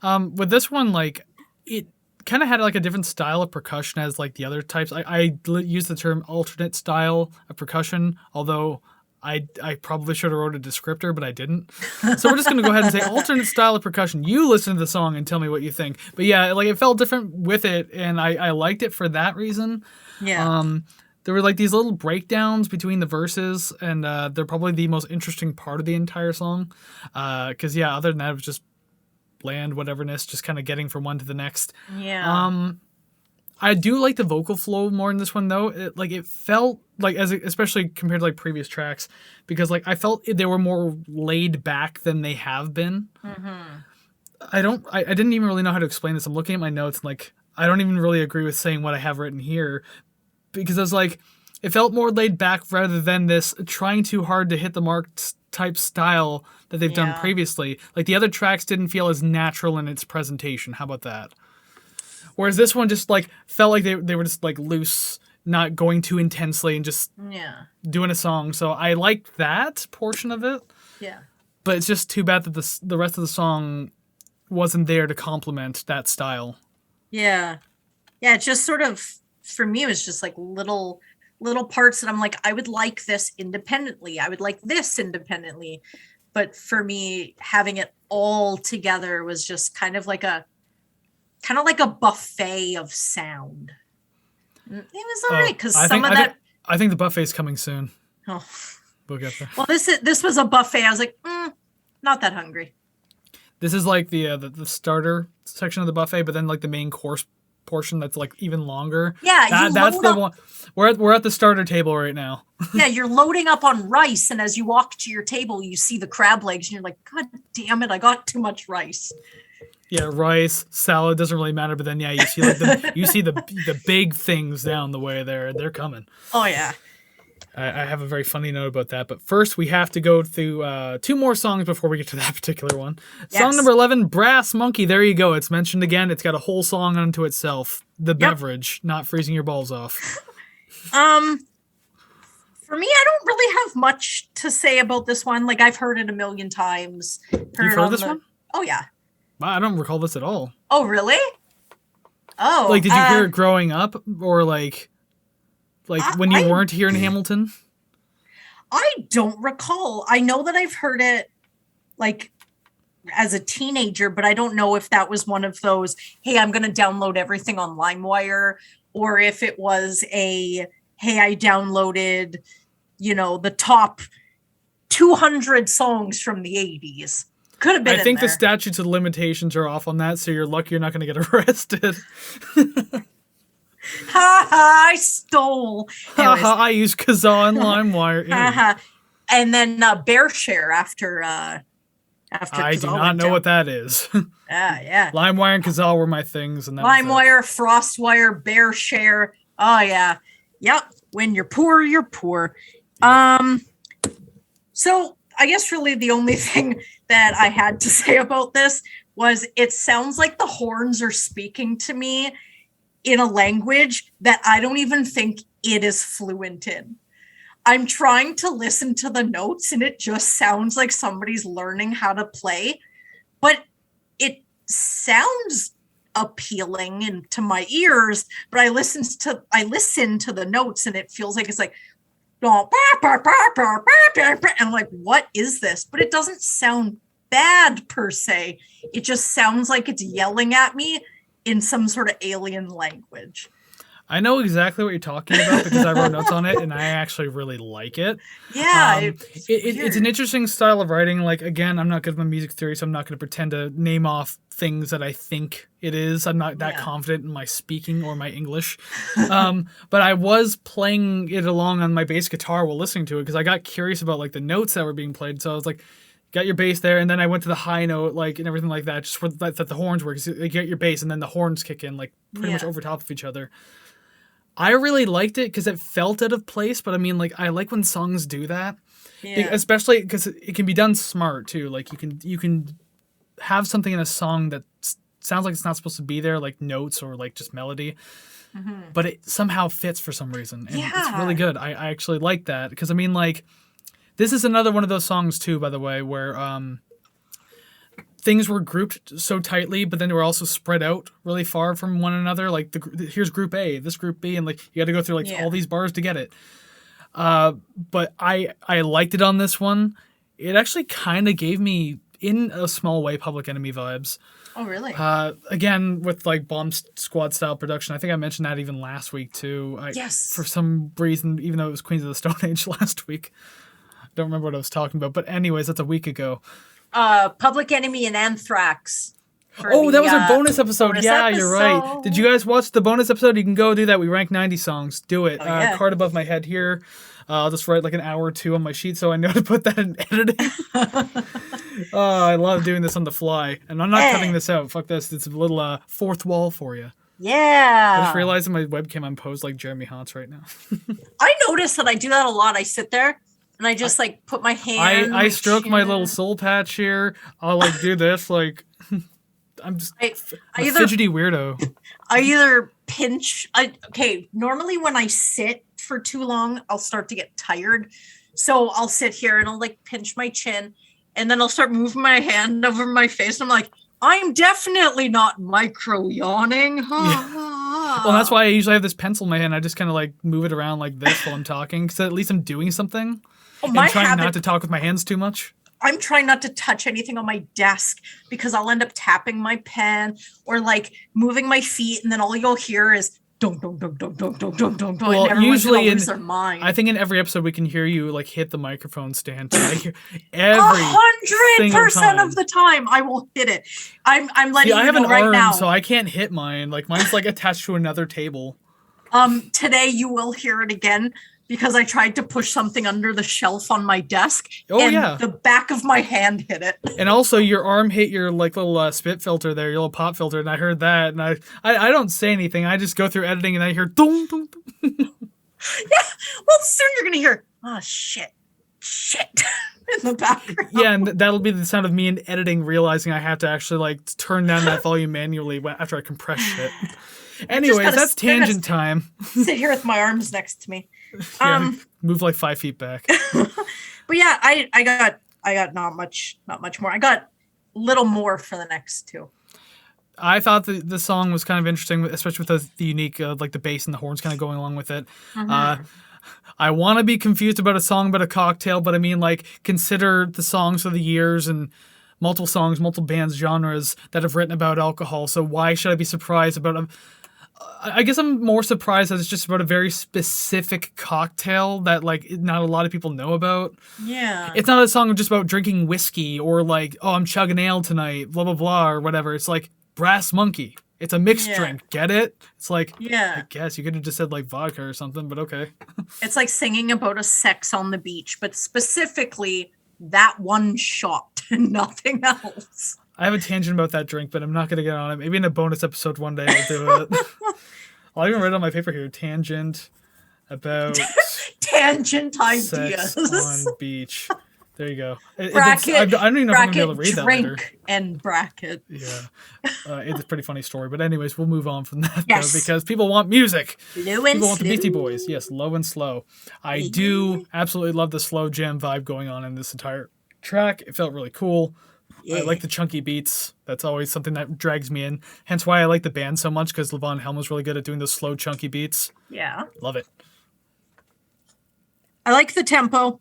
With this one, like, it kind of had like a different style of percussion as like the other types. I use the term alternate style of percussion, although I probably should have wrote a descriptor, but I didn't. So we're just going to go ahead and say alternate style of percussion. You listen to the song and tell me what you think. But yeah, like it felt different with it, and I liked it for that reason. Yeah. There were like these little breakdowns between the verses, and they're probably the most interesting part of the entire song. Because yeah, other than that, it was just bland whateverness, just kind of getting from one to the next. Yeah. I do like the vocal flow more in this one though. It felt like, especially compared to like previous tracks, because like I felt they were more laid back than they have been. Mm-hmm. I didn't even really know how to explain this. I'm looking at my notes and like I don't even really agree with saying what I have written here, because I was like, it felt more laid back rather than this trying too hard to hit the mark type style that they've done previously. Like the other tracks didn't feel as natural in its presentation. How about that? Whereas this one just like felt like they were just like loose, not going too intensely and just doing a song. So I liked that portion of it. Yeah. But it's just too bad that the rest of the song wasn't there to complement that style. Yeah. Yeah, it just sort of, for me, it was just like little parts that I'm like, I would like this independently. I would like this independently. But for me, having it all together was just kind of like a buffet of sound. It was all right because some of that. I think the buffet's coming soon. Oh, We'll get there. well, this was a buffet. I was like, not that hungry. This is like the starter section of the buffet, but then like the main course portion that's like even longer. Yeah, that's the one. We're at the starter table right now. Yeah, you're loading up on rice, and as you walk to your table, you see the crab legs, and you're like, God damn it, I got too much rice. Yeah, rice, salad doesn't really matter, but then yeah, you see like the big things down the way there. They're coming. Oh yeah. I have a very funny note about that, but first we have to go through 2 more songs before we get to that particular one. Yes. Song number 11, Brass Monkey. There you go. It's mentioned again. It's got a whole song unto itself. The beverage, not freezing your balls off. For me, I don't really have much to say about this one. Like, I've heard it a million times. You've heard this one? Oh, yeah. I don't recall this at all. Oh, really? Oh. Like, did you hear it growing up? Or, like when you weren't here in Hamilton? I don't recall. I know that I've heard it, like, as a teenager, but I don't know if that was one of those, hey, I'm going to download everything on LimeWire, or if it was a, hey, I downloaded, the top 200 songs from the 80s. Could have been. I think the statutes of limitations are off on that, so you're lucky you're not going to get arrested. Ha ha! I stole. Ha ha! I used Kazaa and LimeWire. Ha ha! And then BearShare after. I do not know what that is. Yeah. LimeWire and Kazaa were my things, and that LimeWire, FrostWire, BearShare. Oh yeah, yep. When you're poor, you're poor. So I guess really the only thing that I had to say about this was it sounds like the horns are speaking to me in a language that I don't even think it is fluent in. I'm trying to listen to the notes and it just sounds like somebody's learning how to play, but it sounds appealing and to my ears, but I listen to the notes and it feels like it's like, and I'm like, what is this? But it doesn't sound bad per se. It just sounds like it's yelling at me in some sort of alien language. I know exactly what you're talking about because I wrote notes on it and I actually really like it. Yeah. It's an interesting style of writing. Like, again, I'm not good at music theory, so I'm not going to pretend to name off things that I think it is. I'm not that confident in my speaking or my English. But I was playing it along on my bass guitar while listening to it because I got curious about like the notes that were being played. So I was like, got your bass there, and then I went to the high note, like, and everything like that, just for that the horns work. You get your bass, and then the horns kick in, like, pretty much over top of each other. I really liked it because it felt out of place, but I mean, like, I like when songs do that, especially because it can be done smart too. Like, you can have something in a song that sounds like it's not supposed to be there, like notes or like just melody, but it somehow fits for some reason, and it's really good. I actually like that because I mean, like. This is another one of those songs, too, by the way, where things were grouped so tightly, but then they were also spread out really far from one another. Like, here's Group A, this Group B, and, like, you got to go through, like, all these bars to get it. But I liked it on this one. It actually kind of gave me, in a small way, Public Enemy vibes. Oh, really? Again, with, like, Bomb Squad-style production. I think I mentioned that even last week, too. Yes. For some reason, even though it was Queens of the Stone Age last week. Don't remember what I was talking about, but anyways, that's a week ago. Public Enemy and Anthrax. That was our bonus episode. You're right. Did you guys watch the bonus episode? You can go do that. We ranked 90 songs. Do it. Card above my head here. I'll just write like an hour or two on my sheet so I know to put that in editing. I love doing this on the fly. And I'm not cutting this out. Fuck this. It's a little fourth wall for you. Yeah. I just realized in my webcam I'm posed like Jeremy Hotz right now. I notice that I do that a lot. I sit there. And I just like put my hand. I stroke my little soul patch here. I'll like do this like I'm just a fidgety weirdo. I either pinch. Normally when I sit for too long, I'll start to get tired. So I'll sit here and I'll like pinch my chin, and then I'll start moving my hand over my face. And I'm like, I'm definitely not micro yawning. Well, that's why I usually have this pencil in my hand. I just kind of like move it around like this while I'm talking, because at least I'm doing something. And trying not to talk with my hands too much. I'm trying not to touch anything on my desk because I'll end up tapping my pen or like moving my feet, and then all you'll hear is don't. Well, and usually lose their mind. I think in every episode we can hear you like hit the microphone stand. I hear every 100% of the time I will hit it. I'm letting you know right now. I have an arm, so I can't hit mine. Like mine's like attached to another table. Today you will hear it again because I tried to push something under the shelf on my desk. The back of my hand hit it. And also your arm hit your like little spit filter there, your little pop filter, and I heard that, and I don't say anything. I just go through editing and I hear dong, dong, dong. Yeah, well soon you're gonna hear shit in the background. Yeah, and that'll be the sound of me in editing realizing I have to actually like turn down that volume manually after I compress shit. Anyways, that's tangent time. Sit here with my arms next to me. Move like 5 feet back. But yeah, I got not much more. I got little more for the next two. I thought the song was kind of interesting, especially with the unique like the bass and the horns kind of going along with it. Mm-hmm. I want to be confused about a song about a cocktail, but I mean like consider the songs of the years and multiple songs, multiple bands, genres that have written about alcohol. So why should I be surprised about I guess I'm more surprised that it's just about a very specific cocktail that like not a lot of people know about. Yeah. It's not a song just about drinking whiskey or like, oh, I'm chugging ale tonight, blah, blah, blah, or whatever. It's like Brass Monkey. It's a mixed drink. Get it? It's like, I guess you could have just said like vodka or something, but okay. It's like singing about a sex on the beach, but specifically that one shot and nothing else. I have a tangent about that drink, but I'm not going to get on it. Maybe in a bonus episode one day I'll do it. I'll even write it on my paper here. Tangent about tangent ideas. Sex on beach. There you go. Bracket, I don't even know if I'm going to be able to read that later. Drink and bracket. Yeah. It's a pretty funny story. But anyways, we'll move on from that though, because people want music. Low and people want the Beastie Boys. Yes, low and slow. I do absolutely love the slow jam vibe going on in this entire track. It felt really cool. Yeah. I like the chunky beats. That's always something that drags me in. Hence why I like the band so much, because Levon Helm was really good at doing those slow, chunky beats. Yeah. Love it. I like the tempo.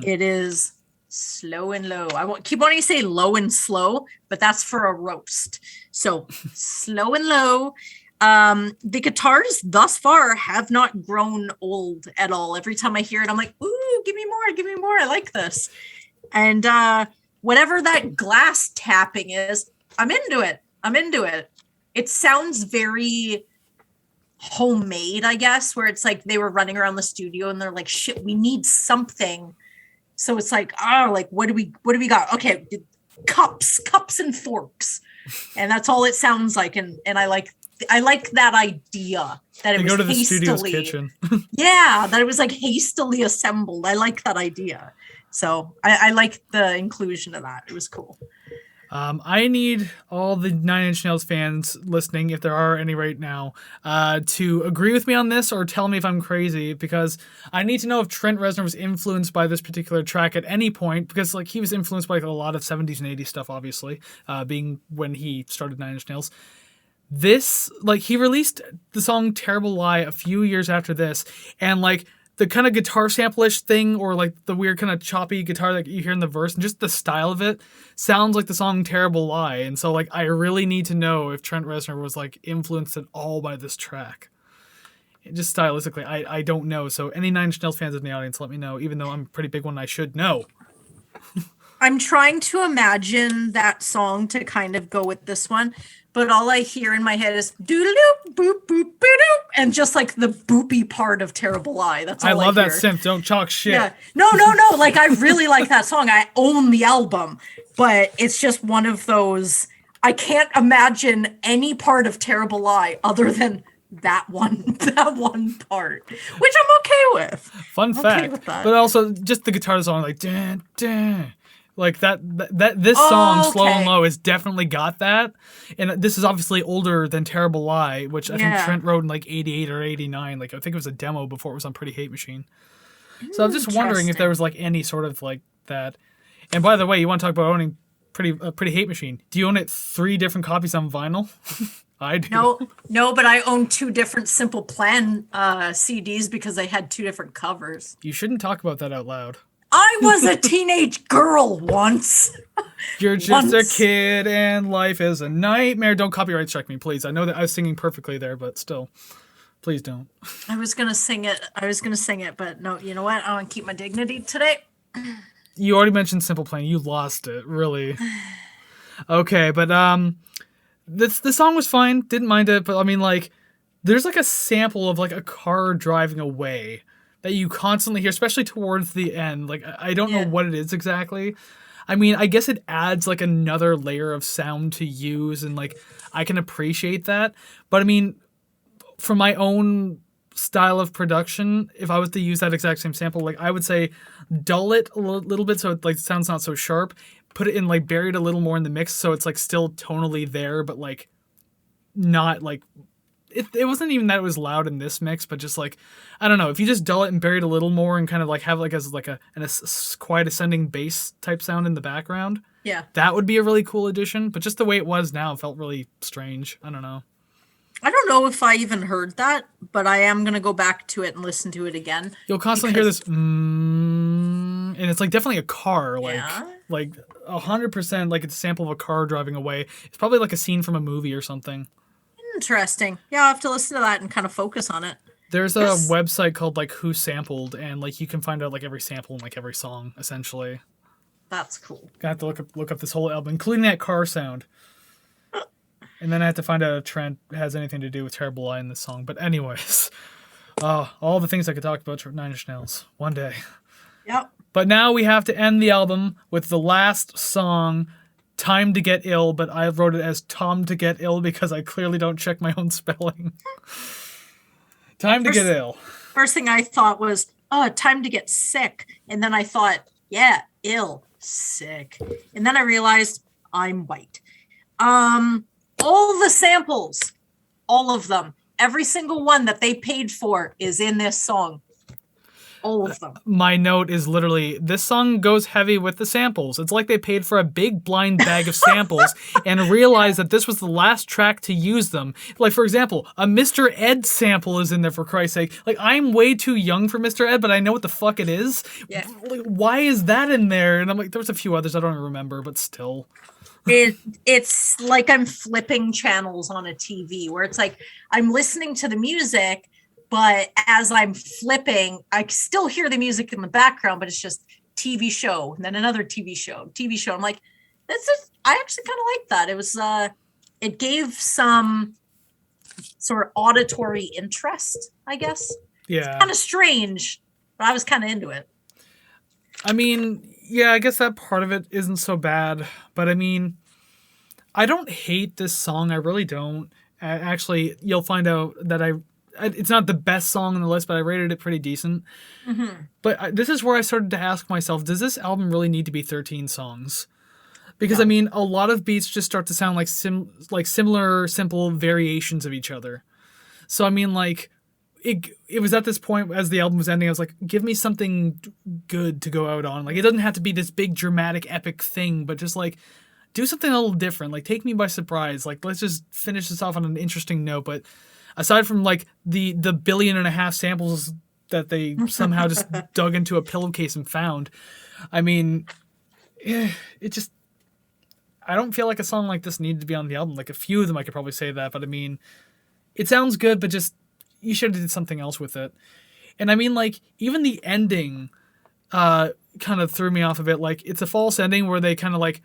It is slow and low. Keep wanting to say low and slow, but that's for a roast. So slow and low. The guitars thus far have not grown old at all. Every time I hear it, I'm like, ooh, give me more, give me more. I like this. And whatever that glass tapping is, I'm into it. It sounds very homemade, I guess, where it's like they were running around the studio and they're like, shit, we need something. So it's like, what do we got? Okay, cups and forks. And that's all it sounds like. And I like that idea that it was go to the hastily, studio's kitchen. Yeah, that it was like hastily assembled. I like that idea. So I like the inclusion of that. It was cool. I need all the Nine Inch Nails fans listening, if there are any right now, to agree with me on this or tell me if I'm crazy, because I need to know if Trent Reznor was influenced by this particular track at any point, because like he was influenced by like, a lot of 70s and 80s stuff, obviously, being when he started Nine Inch Nails. This, like, he released the song Terrible Lie a few years after this, and like the kind of guitar sample-ish thing, or like the weird kind of choppy guitar that you hear in the verse, and just the style of it sounds like the song Terrible Lie. And so like I really need to know if Trent Reznor was like influenced at all by this track. Just stylistically, I don't know. So any Nine Inch Nails fans in the audience, let me know, even though I'm a pretty big one, I should know. I'm trying to imagine that song to kind of go with this one, but all I hear in my head is doo-doo-doo, boop, boop, boop, and just like the boopy part of Terrible Lie. That's all I love hear. that synth. Don't chalk shit. Yeah. No. Like, I really like that song. I own the album, but it's just one of those, I can't imagine any part of Terrible Lie other than that one part, which I'm okay with. Fun fact. But also just the guitar song, like, dun, dun. Like this song, Slow and Low, has definitely got that. And this is obviously older than Terrible Lie, which I think Trent wrote in like 88 or 89. Like I think it was a demo before it was on Pretty Hate Machine. So I'm just wondering if there was like any sort of like that. And by the way, you want to talk about owning pretty hate machine? Do you own it 3 different copies on vinyl? I do. No, but I own 2 different Simple Plan CDs because they had 2 different covers. You shouldn't talk about that out loud. I was a teenage girl once. You're just a kid and life is a nightmare. Don't copyright strike me, please. I know that I was singing perfectly there, but still, please don't. I was going to sing it, but no, you know what? I want to keep my dignity today. You already mentioned Simple Plan. You lost it, really. Okay, but the song was fine. Didn't mind it, but I mean, like, there's like a sample of like a car driving away that you constantly hear, especially towards the end. Like, I don't know what it is exactly. I mean, I guess it adds like another layer of sound to use, and like I can appreciate that. But I mean, for my own style of production, if I was to use that exact same sample, like I would say dull it a little bit so it like sounds not so sharp. Put it in like buried a little more in the mix so it's like still tonally there, but like not like it wasn't even that it was loud in this mix, but just like, I don't know, if you just dull it and bury it a little more and kind of like have like as like a quiet ascending bass type sound in the background, that would be a really cool addition. But just the way it was now felt really strange. I don't know. I don't know if I even heard that, but I am going to go back to it and listen to it again. You'll constantly hear this, and it's like definitely a car, like 100%, like it's a sample of a car driving away. It's probably like a scene from a movie or something. Interesting. Yeah, I'll have to listen to that and kind of focus on it. There's a website called like Who Sampled, and like you can find out like every sample in like every song, essentially. That's cool. I have to look up this whole album, including that car sound. And then I have to find out if Trent has anything to do with Terrible Lie in this song. But anyways, all the things I could talk about Nine Inch Nails one day. Yep. But now we have to end the album with the last song, Time to Get Ill, but I wrote it as Tom to Get Ill because I clearly don't check my own spelling. Time to Get Ill. First thing I thought was, time to get sick. And then I thought, yeah, ill, sick. And then I realized I'm white. All the samples, all of them, every single one that they paid for is in this song. All of them. My note is literally, this song goes heavy with the samples. It's like they paid for a big blind bag of samples and realized that this was the last track to use them. Like, for example, a Mr. Ed sample is in there, for Christ's sake. Like, I'm way too young for Mr. Ed, but I know what the fuck it is. Yeah. Like, why is that in there? And I'm like, there was a few others I don't even remember, but still. It's like I'm flipping channels on a TV where it's like I'm listening to the music, but as I'm flipping, I still hear the music in the background, but it's just TV show and then another TV show. I'm like, I actually kind of like that. It was it gave some sort of auditory interest, I guess. Yeah. Kind of strange, but I was kind of into it. I mean, yeah, I guess that part of it isn't so bad, but I mean, I don't hate this song. I really don't. Actually, you'll find out that it's not the best song on the list, but I rated it pretty decent. Mm-hmm. But this is where I started to ask myself, does this album really need to be 13 songs? Because, I mean, a lot of beats just start to sound like similar, simple variations of each other. So, I mean, like, it was at this point as the album was ending, I was like, give me something good to go out on. Like, it doesn't have to be this big, dramatic, epic thing, but just, like, do something a little different. Like, take me by surprise. Like, let's just finish this off on an interesting note. But aside from, like, the 1.5 billion samples that they somehow just dug into a pillowcase and found, I mean, it just... I don't feel like a song like this needed to be on the album. Like, a few of them I could probably say that, but I mean, it sounds good, but just... you should have did something else with it. And I mean, like, even the ending kind of threw me off a bit. Like, it's a false ending where they kind of, like,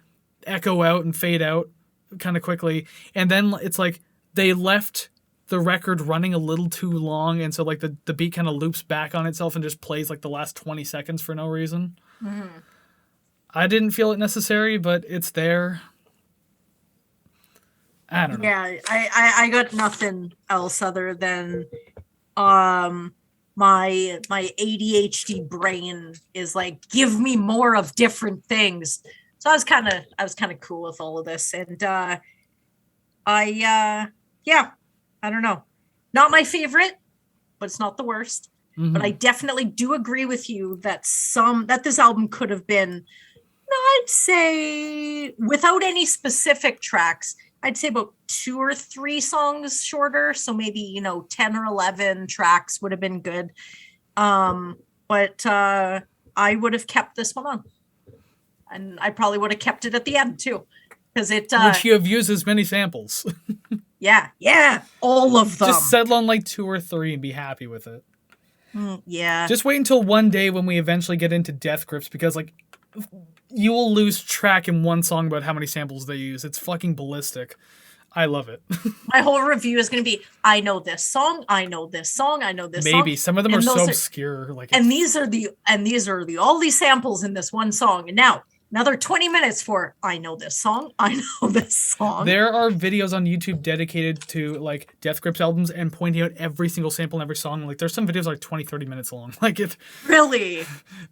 echo out and fade out kind of quickly. And then it's like they left the record running a little too long. And so, like, the beat kind of loops back on itself and just plays, like, the last 20 seconds for no reason. Mm-hmm. I didn't feel it necessary, but it's there. I don't know. Yeah, I got nothing else other than my ADHD brain is like, give me more of different things. So I was kind of cool with all of this, and I don't know, not my favorite, but it's not the worst. Mm-hmm. But I definitely do agree with you that this album could have been I'd say without any specific tracks, I'd say about 2 or 3 songs shorter. So maybe, 10 or 11 tracks would have been good. But I would have kept this one on. And I probably would have kept it at the end too. Because it Would you have used as many samples? Yeah, all of them. Just settle on like 2 or 3 and be happy with it. Yeah. Just wait until one day when we eventually get into Death Grips, because like you will lose track in one song about how many samples they use. It's fucking ballistic. I love it. My whole review is going to be, I know this song, I know this song, I know this song. Maybe some of them are so obscure. These are the all these samples in this one song. And now another 20 minutes for I know this song, I know this song. There are videos on YouTube dedicated to like Death Grips albums and pointing out every single sample in every song. Like there's some videos like 20, 30 minutes long. Like it really.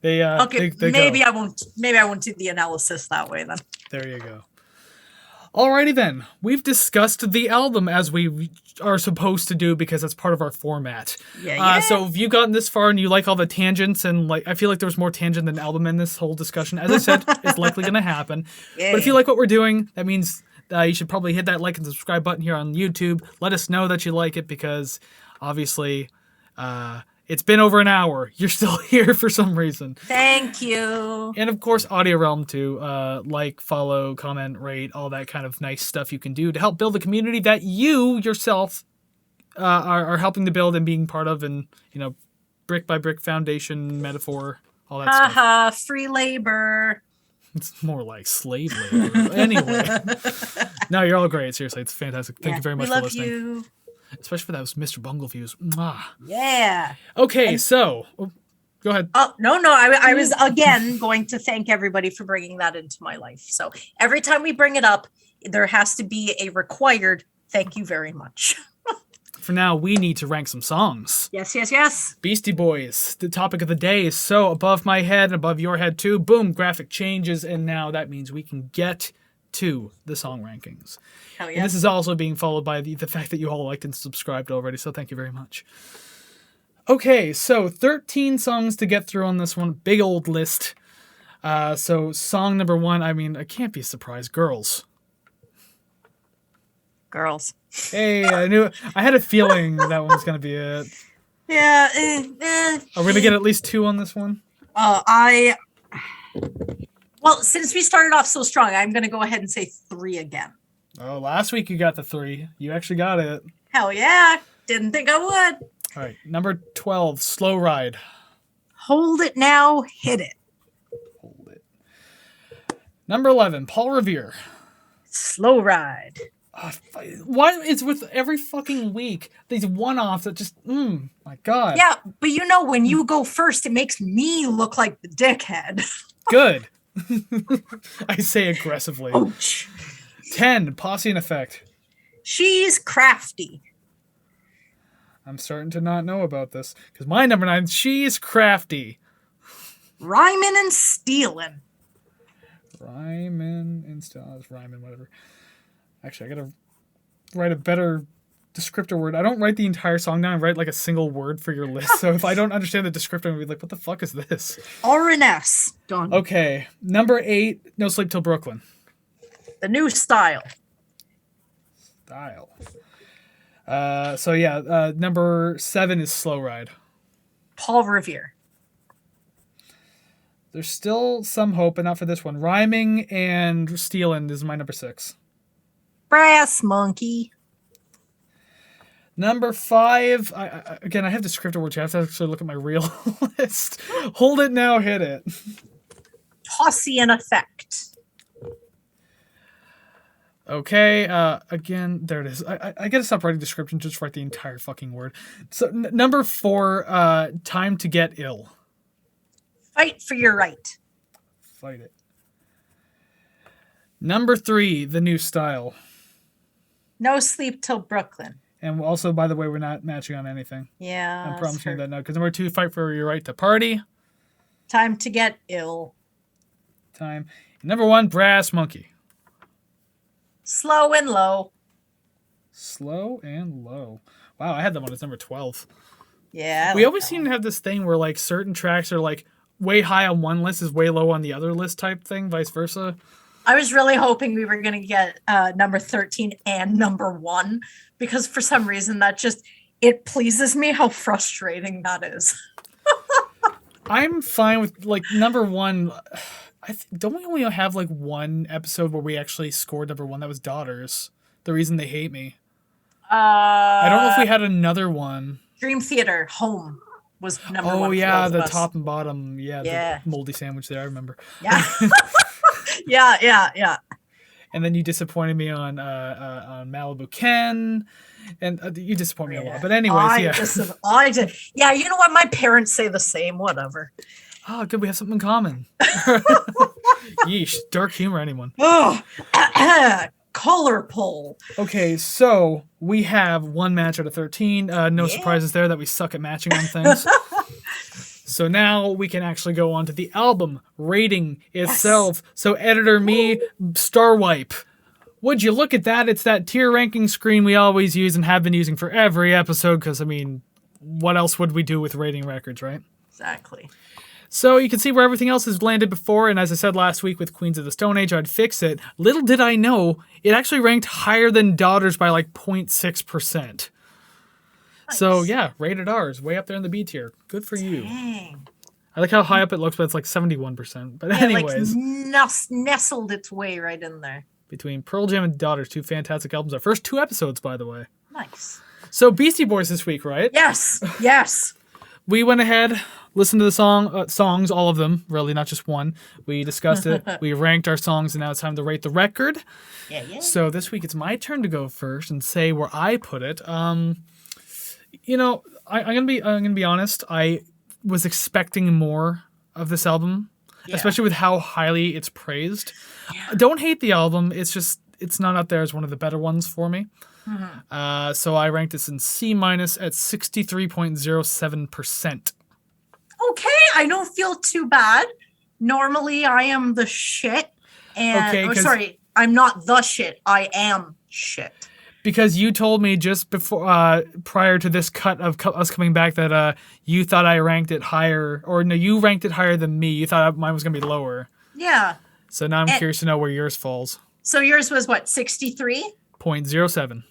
Okay, maybe I won't do the analysis that way then. There you go. Alrighty then, we've discussed the album as we are supposed to do because that's part of our format. Yeah. So if you've gotten this far and you like all the tangents and like, I feel like there's more tangent than album in this whole discussion. As I said, it's likely going to happen. Yeah. But if you like what we're doing, that means you should probably hit that like and subscribe button here on YouTube. Let us know that you like it because obviously it's been over an hour. You're still here for some reason. Thank you. And of course, Audio Realm too. Like, follow, comment, rate, all that kind of nice stuff you can do to help build the community that you yourself are helping to build and being part of, and brick by brick foundation metaphor, all that stuff. Haha, free labor. It's more like slave labor. Anyway, no, you're all great. Seriously, it's fantastic. Thank you very much for listening. We love you. Especially for those Mr. Bungle views. Mwah. Yeah. Okay, so go ahead. Oh, no. I was again going to thank everybody for bringing that into my life. So every time we bring it up, there has to be a required thank you very much. For now, we need to rank some songs. Yes. Beastie Boys, the topic of the day, is so above my head and above your head too. Boom, graphic changes, and now that means we can get to the song rankings. Hell yeah. And this is also being followed by the fact that you all liked and subscribed already, so thank you very much. Okay, so 13 songs to get through on this one. Big old list. So song number 1, I can't be surprised. Girls. Hey, I had a feeling that one was going to be it. Yeah. Are we going to get at least 2 on this one? Well, since we started off so strong, I'm going to go ahead and say 3 again. Oh, last week you got the 3. You actually got it. Hell yeah. Didn't think I would. All right, number 12, Slow Ride. Hold it now, hit it. Hold it. Number 11, Paul Revere. Slow Ride. Why it's with every fucking week these one-offs that just my god. Yeah, but when you go first, it makes me look like the dickhead. Good. I say aggressively. Ouch. 10, Posse in Effect. She's crafty. I'm starting to not know about this because my number 9, She's Crafty. Rhymin' and stealing. Rhymin' whatever. Actually, I gotta write a better descriptor word. I don't write the entire song down. I write like a single word for your list. So if I don't understand the descriptor, I'm gonna be like, what the fuck is this? R&S. Done. Okay. Number 8, No Sleep Till Brooklyn. The new style. Number 7 is Slow Ride. Paul Revere. There's still some hope, but not for this one. Rhyming and Stealing is my number 6. Brass Monkey. Number 5, I have descriptor words. I have to actually look at my real list. Hold It Now, Hit It. Posse in Effect. Okay, again, there it is. I gotta stop writing description, just write the entire fucking word. So, number 4, Time to Get Ill. Fight for your right. Fight it. Number 3, The New Style. No Sleep Till Brooklyn. And also, by the way, we're not matching on anything. Yeah. I'm promising you that now. Because number 2, Fight for Your Right to Party. Time to Get Ill. And number 1, Brass Monkey. Slow and Low. Slow and Low. Wow, I had that one as number 12. Yeah. We always seem to have this thing where like certain tracks are like way high on one list is way low on the other list type thing, vice versa. I was really hoping we were going to get number 13 and number 1 because for some reason it pleases me how frustrating that is. I'm fine with like number 1. Don't we only have like one episode where we actually scored number 1? That was Daughters. The Reason They Hate Me. I don't know if we had another one. Dream Theater Home was number 1. Oh yeah, the top and bottom. Yeah, the moldy sandwich there. I remember. Yeah. yeah. And then you disappointed me on Malibu Ken, and you disappoint me a lot. But anyways, I did. Yeah, you know what? My parents say the same. Whatever. Oh, good. We have something in common. Yeesh, dark humor, anyone? Oh, color poll. Okay, so we have one match out of 13. No surprises there that we suck at matching on things. So now we can actually go on to the album rating itself. Yes. So editor me, star wipe. Would you look at that? It's that tier ranking screen we always use and have been using for every episode because, I mean, what else would we do with rating records, right? Exactly. So you can see where everything else has landed before, and as I said last week with Queens of the Stone Age, I'd fix it. Little did I know, it actually ranked higher than Daughters by like 0.6%. Nice. So yeah, rated R's, way up there in the B tier. Good for you. Dang. I like how high up it looks, but it's like 71%. But anyways. Like nestled its way right in there. Between Pearl Jam and Daughters, 2 fantastic albums. Our first 2 episodes, by the way. Nice. So Beastie Boys this week, right? Yes. We went ahead, listened to the songs, all of them, really, not just one. We discussed it. We ranked our songs, and now it's time to rate the record. Yeah. So this week it's my turn to go first and say where I put it. You know, I'm gonna be honest. I was expecting more of this album, especially with how highly it's praised. Yeah. Don't hate the album. It's just it's not up there as one of the better ones for me. Mm-hmm. So I ranked this in C- at 63.07%. Okay, I don't feel too bad. Normally, I am the shit. And I'm not the shit. I am shit. Because you told me just before, prior to this cut of us coming back, that you thought I ranked it higher, or no, you ranked it higher than me. You thought mine was going to be lower. Yeah. So now I'm curious to know where yours falls. So yours was what, 63? 0.07.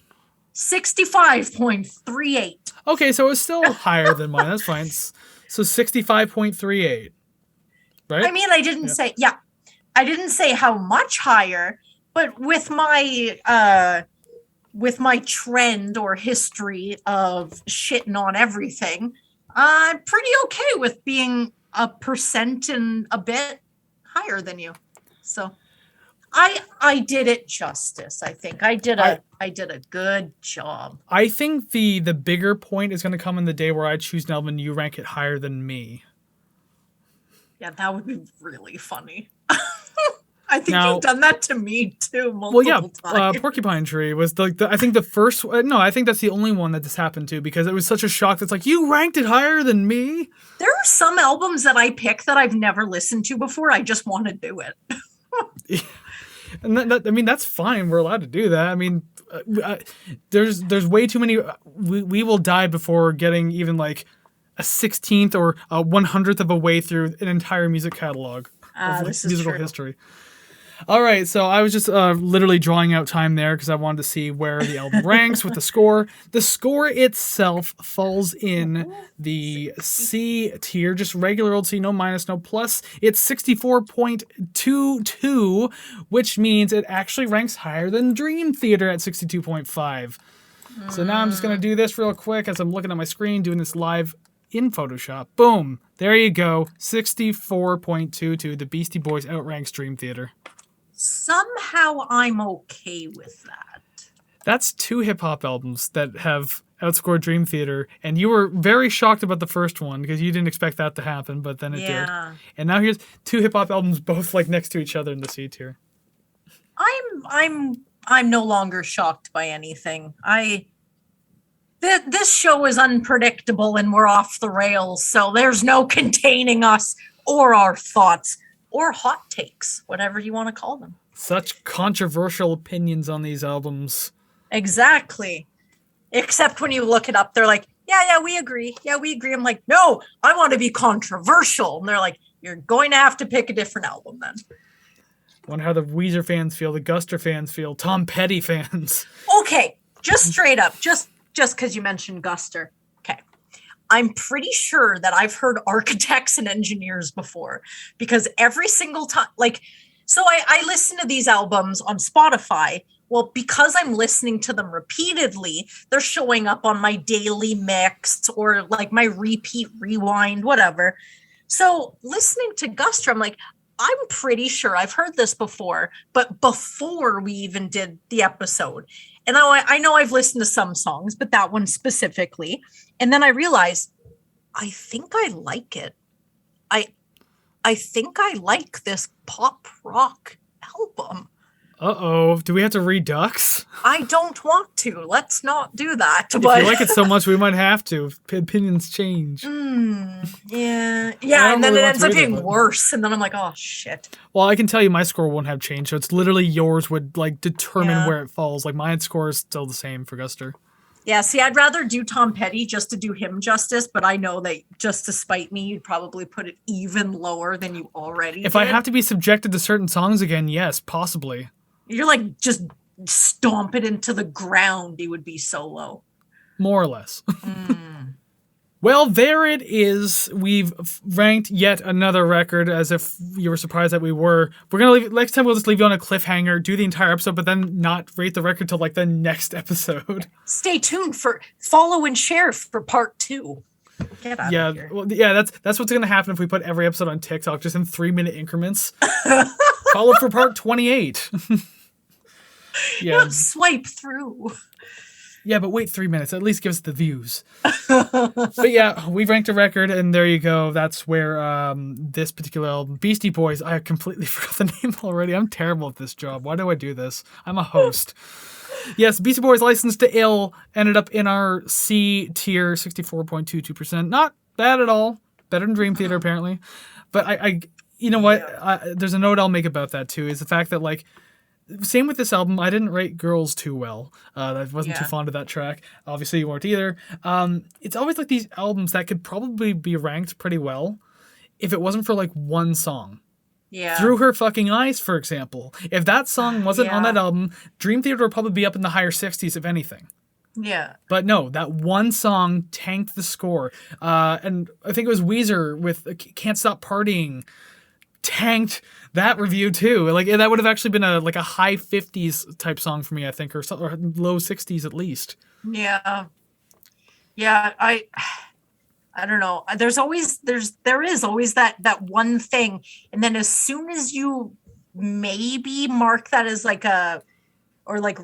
65.38. Okay, so it's still higher than mine. That's fine. So 65.38. Right? I mean, I didn't say how much higher, but with my trend or history of shitting on everything, I'm pretty okay with being 1% and a bit higher than you. So I did it justice. I think I did a good job. I think the bigger point is going to come in the day where I choose an album and you rank it higher than me. Yeah, that would be really funny. I think you've done that to me too multiple times. Porcupine Tree was I think the first. No, I think that's the only one that this happened to because it was such a shock. That's like you ranked it higher than me. There are some albums that I pick that I've never listened to before. I just want to do it. And I mean that's fine. We're allowed to do that. I mean, there's way too many. We will die before getting even like a 16th or a 100th of a way through an entire music catalog of musical history. All right, so I was just literally drawing out time there because I wanted to see where the album ranks with the score. The score itself falls in the C tier, just regular old C, no minus, no plus. It's 64.22, which means it actually ranks higher than Dream Theater at 62.5. So now I'm just going to do this real quick as I'm looking at my screen, doing this live in Photoshop. Boom. There you go. 64.22. The Beastie Boys outranks Dream Theater. Somehow I'm okay with that. That's 2 hip-hop albums that have outscored Dream Theater, and you were very shocked about the first one because you didn't expect that to happen, but then it did. And now here's 2 hip-hop albums both like next to each other in the C tier. I'm no longer shocked by anything. This show is unpredictable and we're off the rails, so there's no containing us or our thoughts. Or hot takes, whatever you want to call them. Such controversial opinions on these albums. Exactly. Except when you look it up, they're like, yeah, we agree. Yeah, we agree. I'm like, no, I want to be controversial. And they're like, You're going to have to pick a different album then. Wonder how the Weezer fans feel, the Guster fans feel, Tom Petty fans. Okay, just straight up, just because you mentioned Guster. Okay. I'm pretty sure that I've heard Architects and Engineers before, because every single time, like, so I listen to these albums on Spotify. Well, because I'm listening to them repeatedly, they're showing up on my daily mix or like my repeat rewind, whatever. So listening to Guster, I'm like, I'm pretty sure I've heard this before, but before we even did the episode. And I know I've listened to some songs, but that one specifically. And then I realized, I think I like it. I think I like this pop rock album. Uh-oh. Do we have to redux? I don't want to. Let's not do that. If But you like it so much, we might have to. Opinions change. yeah. And then really it want ends to up read it, being but- worse. And then I'm like, oh, shit. Well, I can tell you my score won't have changed, so it's literally yours would like determine Yeah. where it falls. Like my score is still the same for Guster. Yeah, see, I'd rather do Tom Petty just to do him justice, but I know that just to spite me, you'd probably put it even lower than you already If did. I have to be subjected to certain songs again, yes, possibly. You're like, just stomp it into the ground, it would be so low. More or less. Well, there it is. We've ranked yet another record, as if you were surprised that we were. We're going to leave, next time we'll just leave you on a cliffhanger, do the entire episode, but then not rate the record till like the next episode. Stay tuned for follow and share for part 2. Get out Yeah, of here. well, yeah, that's what's going to happen if we put every episode on TikTok, just in 3-minute increments. Follow for part 28. Yeah. Swipe through. Yeah, but wait 3 minutes. At least give us the views. But yeah, we've ranked a record, and there you go. That's where this particular album, Beastie Boys, I completely forgot the name already. I'm terrible at this job. Why do I do this? I'm a host. Yes, Beastie Boys License to Ill ended up in our C tier, 64.22%. Not bad at all. Better than Dream Theater, apparently. But I you know what? There's a note I'll make about that, too, is the fact that, like, same with this album, I didn't rate Girls too well. I wasn't too fond of that track. Obviously, you weren't either. It's always like these albums that could probably be ranked pretty well if it wasn't for like one song. Yeah. Through Her Fucking Eyes, for example. If that song wasn't on Yeah. that album, Dream Theater would probably be up in the higher 60s, if anything. Yeah. But no, that one song tanked the score. And I think it was Weezer with Can't Stop Partying tanked that review too. Like that would have actually been a high 50s type song for me, I think, or low 60s at least. Yeah. Yeah, I don't know. There is always that one thing, and then as soon as you maybe mark that as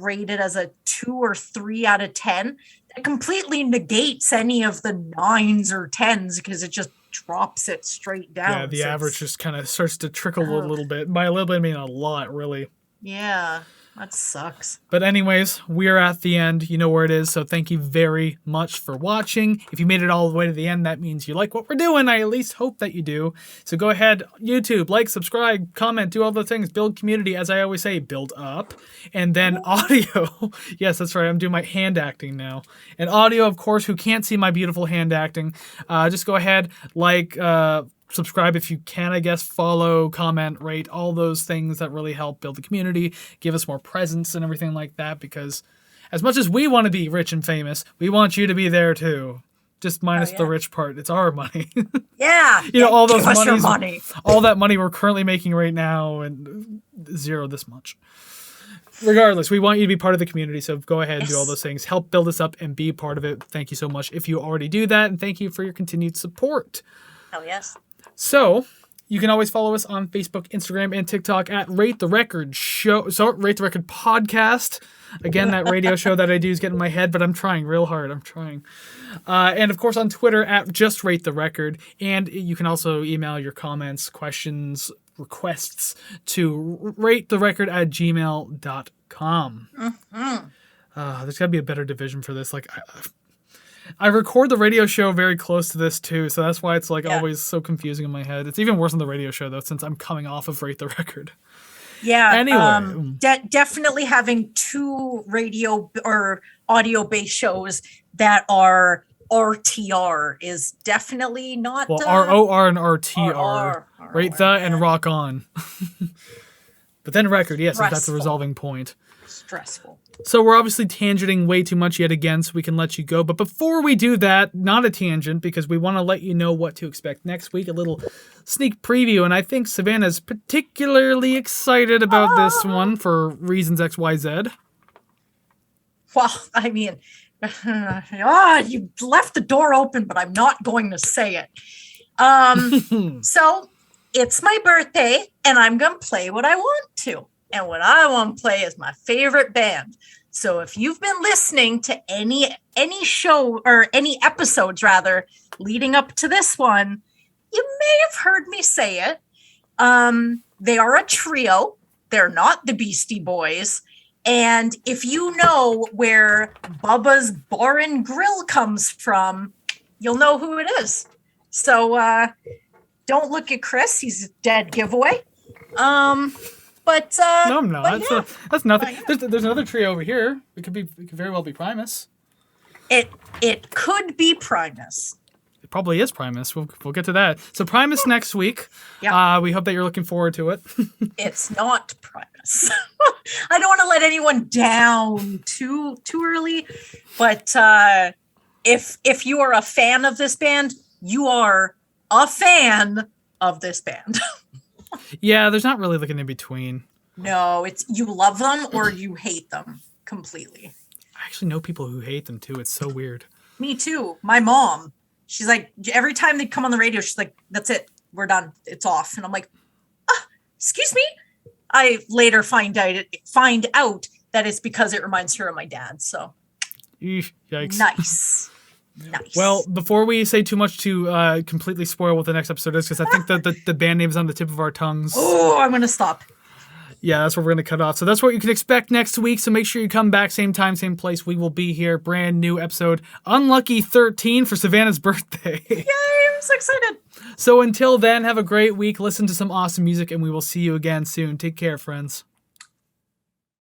rate it as a 2 or 3 out of 10, that completely negates any of the 9s or 10s because it just drops it straight down. Yeah, the average just kind of starts to trickle a little bit. By a little bit, I mean a lot, really. Yeah, that sucks. But anyways, we're at the end. You know where it is, so thank you very much for watching. If you made it all the way to the end, that means you like what we're doing. I at least hope that you do. So go ahead, YouTube, like, subscribe, comment, do all the things. Build community, as I always say, build up. And then audio. Yes, that's right, I'm doing my hand acting now. And audio, of course, who can't see my beautiful hand acting, just go ahead, like, subscribe if you can, I guess, follow, comment, rate, all those things that really help build the community, give us more presence and everything like that, because as much as we want to be rich and famous, we want you to be there too. Just minus the rich part. It's our money. Yeah. You know, all those give us your monies, money. all that money we're currently making right now, and zero this much. Regardless, we want you to be part of the community, so go ahead and do all those things. Help build us up and be part of it. Thank you so much if you already do that, and thank you for your continued support. Hell yes. So, you can always follow us on Facebook, Instagram, and TikTok at Rate the Record Show. So, Rate the Record Podcast. Again, that radio show that I do is getting in my head, but I'm trying real hard. I'm trying. And of course, on Twitter at Just Rate the Record. And you can also email your comments, questions, requests to ratetherecord@gmail.com. There's got to be a better division for this. Like, I record the radio show very close to this too, so that's why it's always so confusing in my head. It's even worse on the radio show though, since I'm coming off of Rate the Record. Yeah. Anyway, definitely having 2 radio or audio based shows that are RTR is definitely not. Well, ROR and RTR. RR. Rate the and rock on. But then record, yes, that's the Stressful. resolving point. Stressful. So we're obviously tangenting way too much yet again, so we can let you go. But before we do that, not a tangent, because we want to let you know what to expect next week, a little sneak preview. And I think Savannah's particularly excited about this one for reasons XYZ. Well, I mean, you left the door open, but I'm not going to say it. So it's my birthday, and I'm going to play what I want to. And what I want to play is my favorite band. So if you've been listening to any show or any episodes rather leading up to this one, you may have heard me say it. They are a trio. They're not the Beastie Boys. And if you know where Bubba's Bar and Grill comes from, you'll know who it is. So don't look at Kris. He's a dead giveaway. But No, I'm not. but yeah. That's nothing. There's another trio over here. It could very well be Primus. It could be Primus. It probably is Primus. We'll get to that. So Primus next week. Yeah. We hope that you're looking forward to it. It's not Primus. I don't want to let anyone down too early, but if you are a fan of this band, you are a fan of this band. Yeah, there's not really like an in between. No, it's you love them or you hate them completely. I actually know people who hate them too. It's so weird. Me too. My mom, she's like, every time they come on the radio, she's like, that's it. We're done. It's off. And I'm like, excuse me. I later find out that it's because it reminds her of my dad. So Eesh, yikes. nice. Nice. Well, before we say too much to completely spoil what the next episode is, because I think that the band name is on the tip of our tongues. Oh, I'm going to stop. Yeah, that's where we're going to cut off. So that's what you can expect next week. So make sure you come back, same time, same place. We will be here. Brand new episode, Unlucky 13 for Savannah's birthday. Yay, I'm so excited. So until then, have a great week. Listen to some awesome music, and we will see you again soon. Take care, friends.